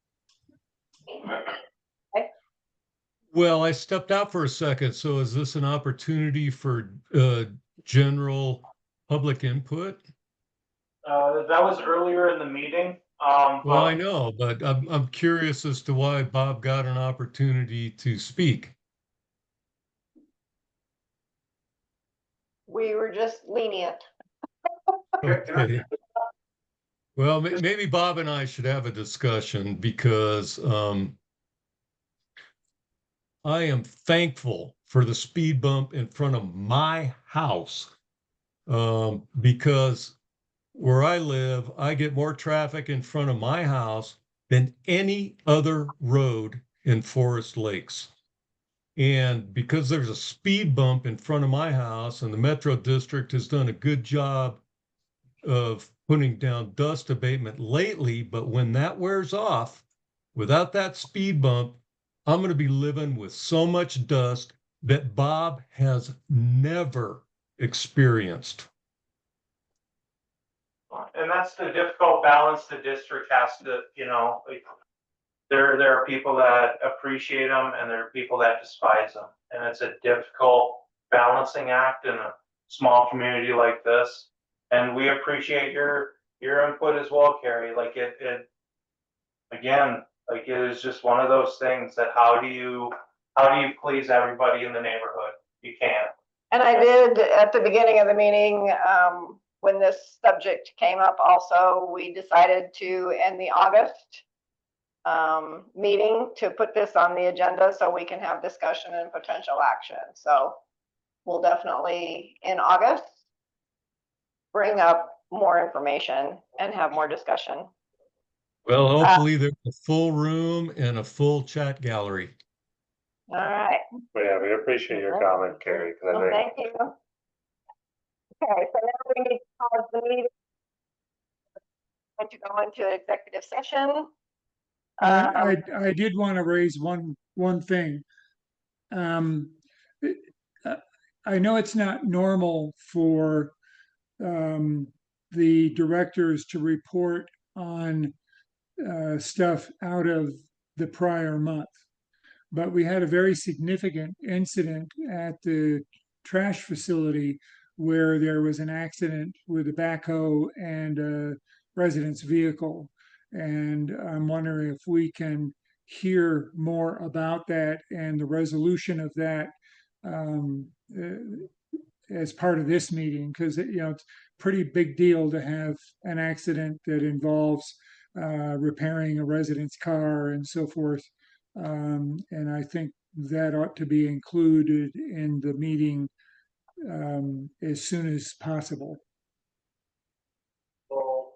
Well, I stepped out for a second, so is this an opportunity for general public input? That was earlier in the meeting. Well, I know, but I'm curious as to why Bob got an opportunity to speak. We were just lenient. Okay. Well, maybe Bob and I should have a discussion because I am thankful for the speed bump in front of my house because where I live, I get more traffic in front of my house than any other road in Forest Lakes. And because there's a speed bump in front of my house and the Metro District has done a good job of putting down dust abatement lately, but when that wears off, without that speed bump, I'm going to be living with so much dust that Bob has never experienced. And that's the difficult balance the district has to, you know, like, there are people that appreciate them and there are people that despise them. And it's a difficult balancing act in a small community like this. And we appreciate your input as well, Carrie. Like it again, like it is just one of those things that how do you please everybody in the neighborhood? You can't. And I did at the beginning of the meeting, when this subject came up also, we decided to end the August meeting to put this on the agenda so we can have discussion and potential action. So we'll definitely in August bring up more information and have more discussion. Well, hopefully there's a full room and a full chat gallery. All right. But yeah, we appreciate your comment, Carrie, because I Well, think thank you. Okay, so now we need to pause the meeting. Going to go into executive session. I did want to raise one thing. I know it's not normal for the directors to report on stuff out of the prior month. But we had a very significant incident at the trash facility where there was an accident with a backhoe and a resident's vehicle. And I'm wondering if we can hear more about that and the resolution of that as part of this meeting, because it's a pretty big deal to have an accident that involves repairing a resident's car and so forth. And I think that ought to be included in the meeting as soon as possible. So,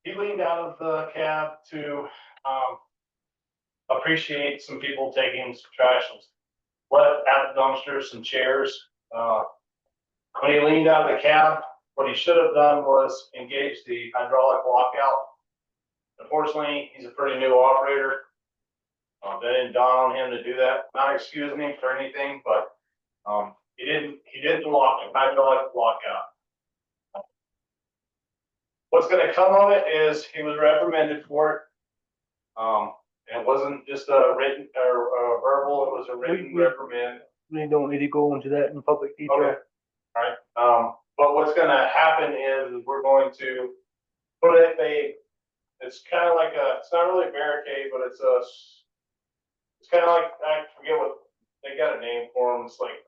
he leaned out of the cab to, appreciate some people taking some trash, left at the dumpster, some chairs. When he leaned out of the cab, what he should have done was engage the hydraulic lockout. Unfortunately, he's a pretty new operator. That didn't dawn on him to do that. Not excuse me for anything, but he didn't lock it, hydraulic lockout. What's going to come of it is he was reprimanded for it. It wasn't just a written or a verbal; it was a written reprimand. We don't need to go into that in public detail. Okay. All right. But what's going to happen is we're going to put it's kind of like it's not really a barricade, but it's kind of like, I forget what, they got a name for them. It's like,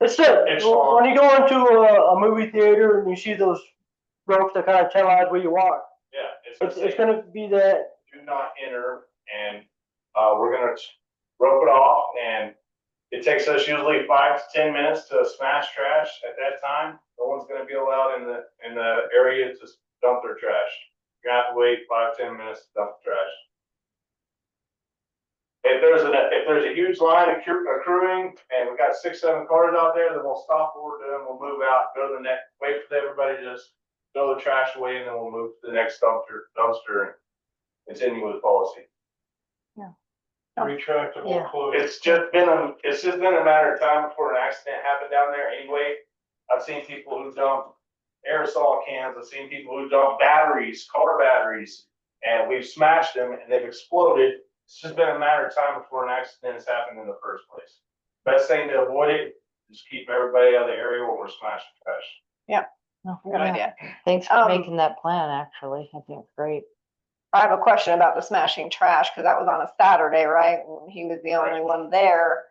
When you go into a movie theater and you see those ropes that kind of tell out where you are, yeah, it's going to be that. Do not enter, and we're going to rope it off, and it takes us usually 5 to 10 minutes to smash trash. At that time, no one's going to be allowed in the area to dump their trash. You have to wait 5 to 10 minutes to dump the trash. If there's a huge line accruing and we got 6, 7 cars out there, then we'll stop what we're doing. We'll move out, go to the next, wait for everybody to just throw the trash away, and then we'll move to the next dumpster and continue with the policy. Retractable Yeah. clothes. It's just been a matter of time before an accident happened down there anyway. I've seen people who dump aerosol cans. I've seen people who dump batteries, car batteries, and we've smashed them and they've exploded. It's just been a matter of time before an accident has happened in the first place. Best thing to avoid it is keep everybody out of the area where we're smashing trash. Oh, Good yeah. idea. Thanks for Um, making that plan, actually. I think it's great. I have a question about the smashing trash, because that was on a Saturday, right? And he was the only one there.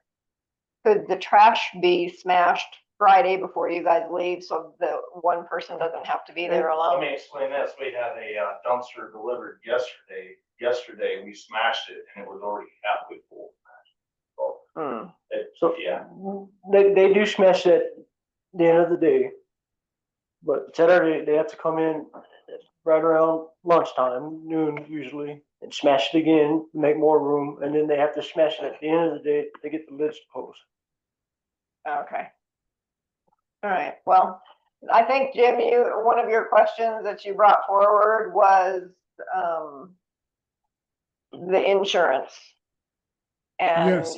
Could the trash be smashed Friday before you guys leave, so the one person doesn't have to be there Let alone? me explain this. We had a dumpster delivered yesterday. Yesterday, we smashed it and it was already halfway full. So Yeah. they do smash it at the end of the day. But Saturday, they have to come in right around lunchtime, noon usually, and smash it again, make more room, and then they have to smash it at the end of the day to get the lids closed. Okay. All right, well, I think, Jim, one of your questions that you brought forward was, the insurance. And Yes.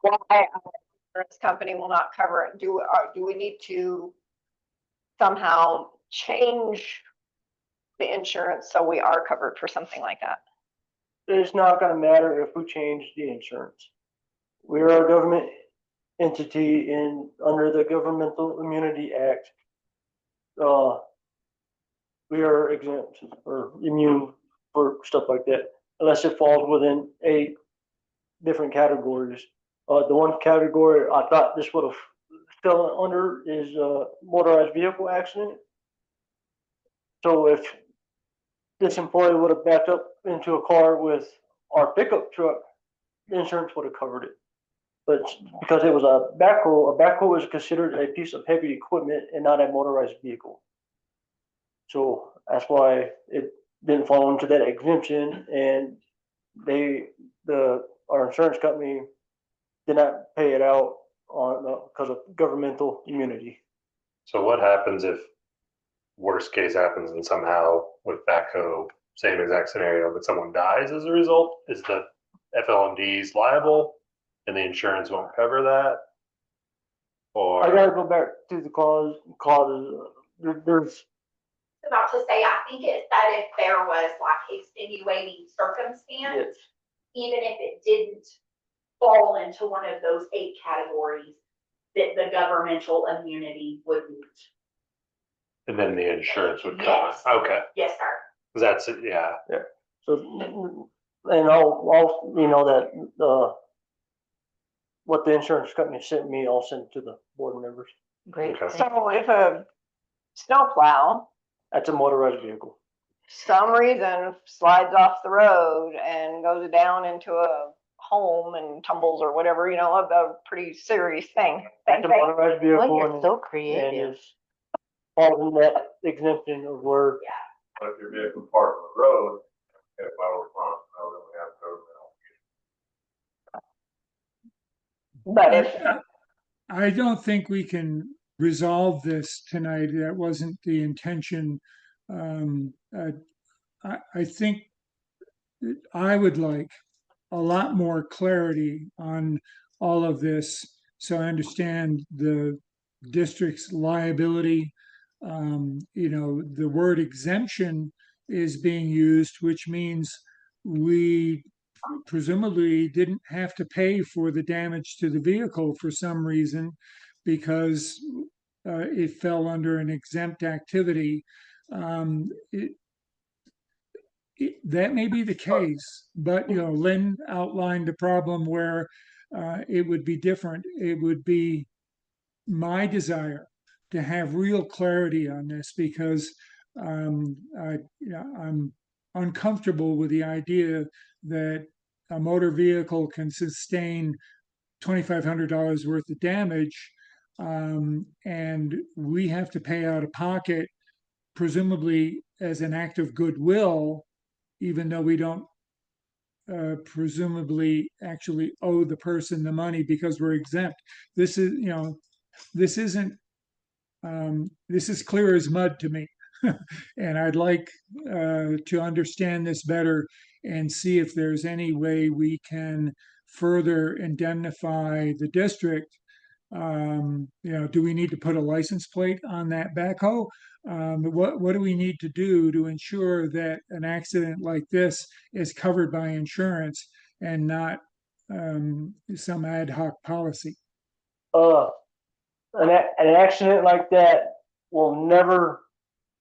why our insurance company will not cover it. Do we need to somehow change the insurance so we are covered for something like that? It's not gonna matter if we change the insurance. We are a government entity under the Governmental Immunity Act. We are exempt or immune for stuff like that, unless it falls within 8 different categories. The one category I thought this would have fell under is motorized vehicle accident. So if this employee would have backed up into a car with our pickup truck, the insurance would have covered it. But because it was a backhoe is considered a piece of heavy equipment and not a motorized vehicle. So that's why it didn't fall into that exemption, and our insurance company did not pay it out because of governmental immunity. So what happens if worst case happens and somehow with backhoe, same exact scenario, but someone dies as a result? Is the FLMDs liable and the insurance won't cover that? Or? I gotta go back to the clauses, there's, About to say, I think it said if there was like extenuating circumstance, yes, even if it didn't fall into one of those 8 categories, that the governmental immunity wouldn't. And then the insurance would cover. Yes. Okay, Yes, sir. that's it, yeah. so, and I'll, you know, that, what the insurance company sent me, I'll send to the board members. Great. Okay. So if a snowplow, That's a motorized vehicle. some reason slides off the road and goes down into a home and tumbles or whatever, you know, a pretty serious thing. That's a motorized Well, vehicle you're and, so and creative. is falls in that exemption of where, But if your vehicle parked on the road, if I were on, I would only have code now. But if, I don't think we can resolve this tonight. That wasn't the intention. I think I would like a lot more clarity on all of this, so I understand the district's liability. You know, the word exemption is being used, which means we presumably didn't have to pay for the damage to the vehicle for some reason because it fell under an exempt activity. Um, it, that may be the case, but you know, Lynn outlined a problem where it would be different. It would be my desire to have real clarity on this because I'm uncomfortable with the idea that a motor vehicle can sustain $2,500 worth of damage, and we have to pay out of pocket, presumably as an act of goodwill, even though we don't presumably actually owe the person the money because we're exempt. This is, you know, this isn't, this is clear as mud to me. And I'd like to understand this better and see if there's any way we can further indemnify the district. You know, do we need to put a license plate on that backhoe? What do we need to do to ensure that an accident like this is covered by insurance and not some ad hoc policy? an accident like that will never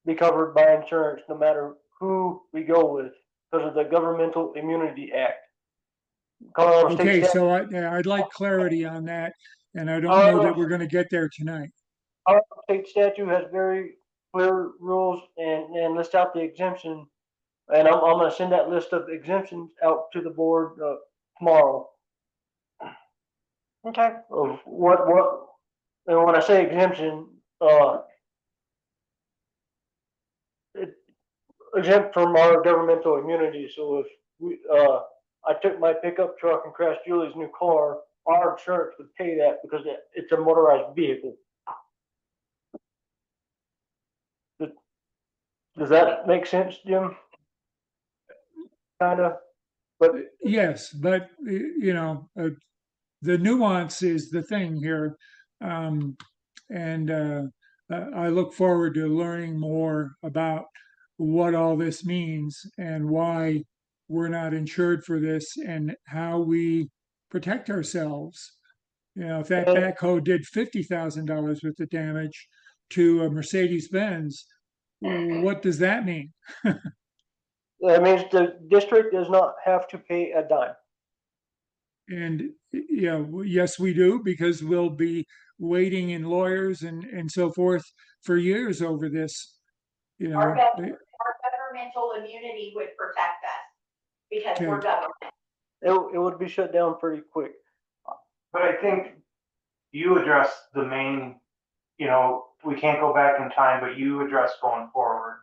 be covered by insurance, no matter who we go with, because of the Governmental Immunity Act. Colorado State Okay, statute, so I'd like clarity on that, and I don't know that we're going to get there tonight. Colorado State statute has very clear rules and list out the exemption. And I'm gonna send that list of exemptions out to the board, tomorrow. okay, Of what, and when I say exemption, it, exempt from our governmental immunity, so if we, I took my pickup truck and crashed Julie's new car, our insurance would pay that because it's a motorized vehicle. Does that make sense, Jim? Kinda, but Yes, but you know, the nuance is the thing here. And I look forward to learning more about what all this means and why we're not insured for this and how we protect ourselves. You know, if that backhoe did $50,000 worth of damage to a Mercedes Benz, what does that mean? that means the district does not have to pay a dime. And you know, yes, we do, because we'll be waiting in lawyers and so forth for years over this. You know, Our governmental immunity would protect us because we're Okay. government. It would be shut down pretty quick. But I think you addressed the main, you know, we can't go back in time, but you addressed going forward.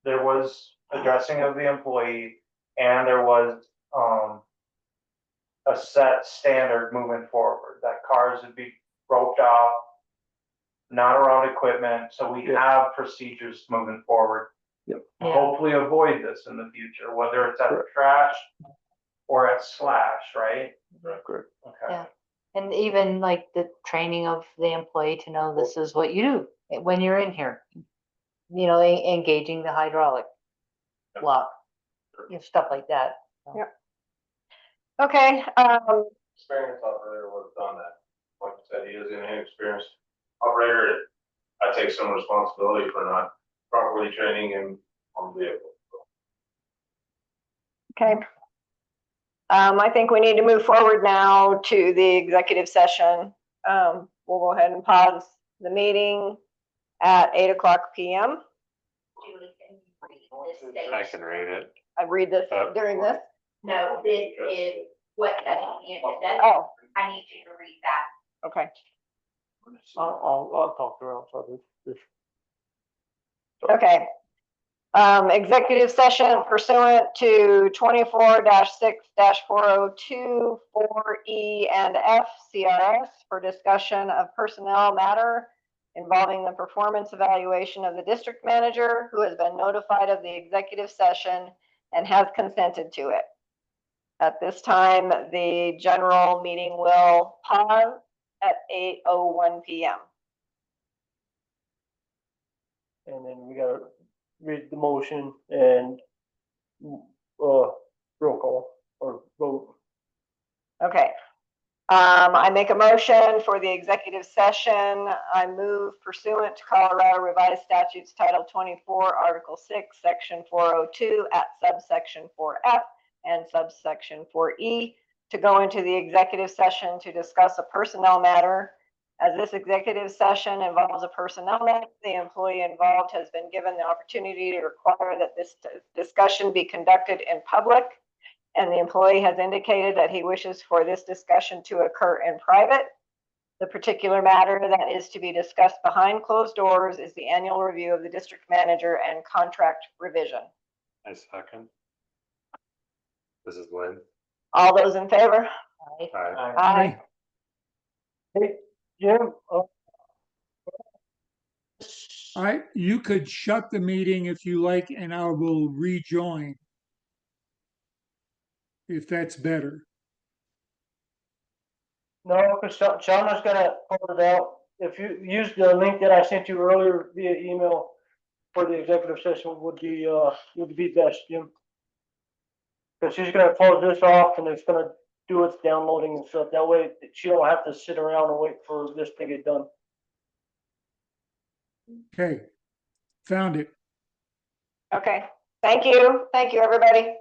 There was addressing of the employee, and there was, a set standard moving forward, that cars would be roped off, not around equipment, so we have procedures moving forward. Yep. to Yeah. Hopefully avoid this in the future, whether it's at the trash or at Slash, right? Correct. Okay. Yeah. And even like the training of the employee to know this is what you do when you're in here. You know, engaging the hydraulic lock, you know, stuff like that. So. Yep. Okay, Experience operator would have done that. Like I said, he is an inexperienced operator. I take some responsibility for not properly training him on the vehicle. okay. I think we need to move forward now to the executive session. We'll go ahead and pause the meeting at 8:00 p.m. I can read it. I read this during this. No, this is what Oh, I need you to read that. okay. I'll talk to her outside this. Okay. Executive session pursuant to 24-6-402, 4E and F CRS for discussion of personnel matter involving the performance evaluation of the district manager who has been notified of the executive session and has consented to it. At this time, the general meeting will pause at 8:01 p.m. And then we gotta read the motion and, roll call or vote. Okay. I make a motion for the executive session. I move pursuant to Colorado Revised Statutes Title 24, Article 6, Section 402 at subsection 4F and subsection 4E to go into the executive session to discuss a personnel matter. As this executive session involves a personnel matter, the employee involved has been given the opportunity to require that this discussion be conducted in public. And the employee has indicated that he wishes for this discussion to occur in private. The particular matter that is to be discussed behind closed doors is the annual review of the district manager and contract revision. I second. This is Lynn. All those in favor? Aye. Aye. Hey, Jim, You could shut the meeting if you like, and I will rejoin. If that's better. no, because Shauna's gonna pull it out. If you use the link that I sent you earlier via email for the executive session would be best, Jim. Because she's gonna close this off and it's gonna do its downloading and stuff. That way she don't have to sit around and wait for this to get done. Okay, found it. Okay. Thank you. Thank you, everybody.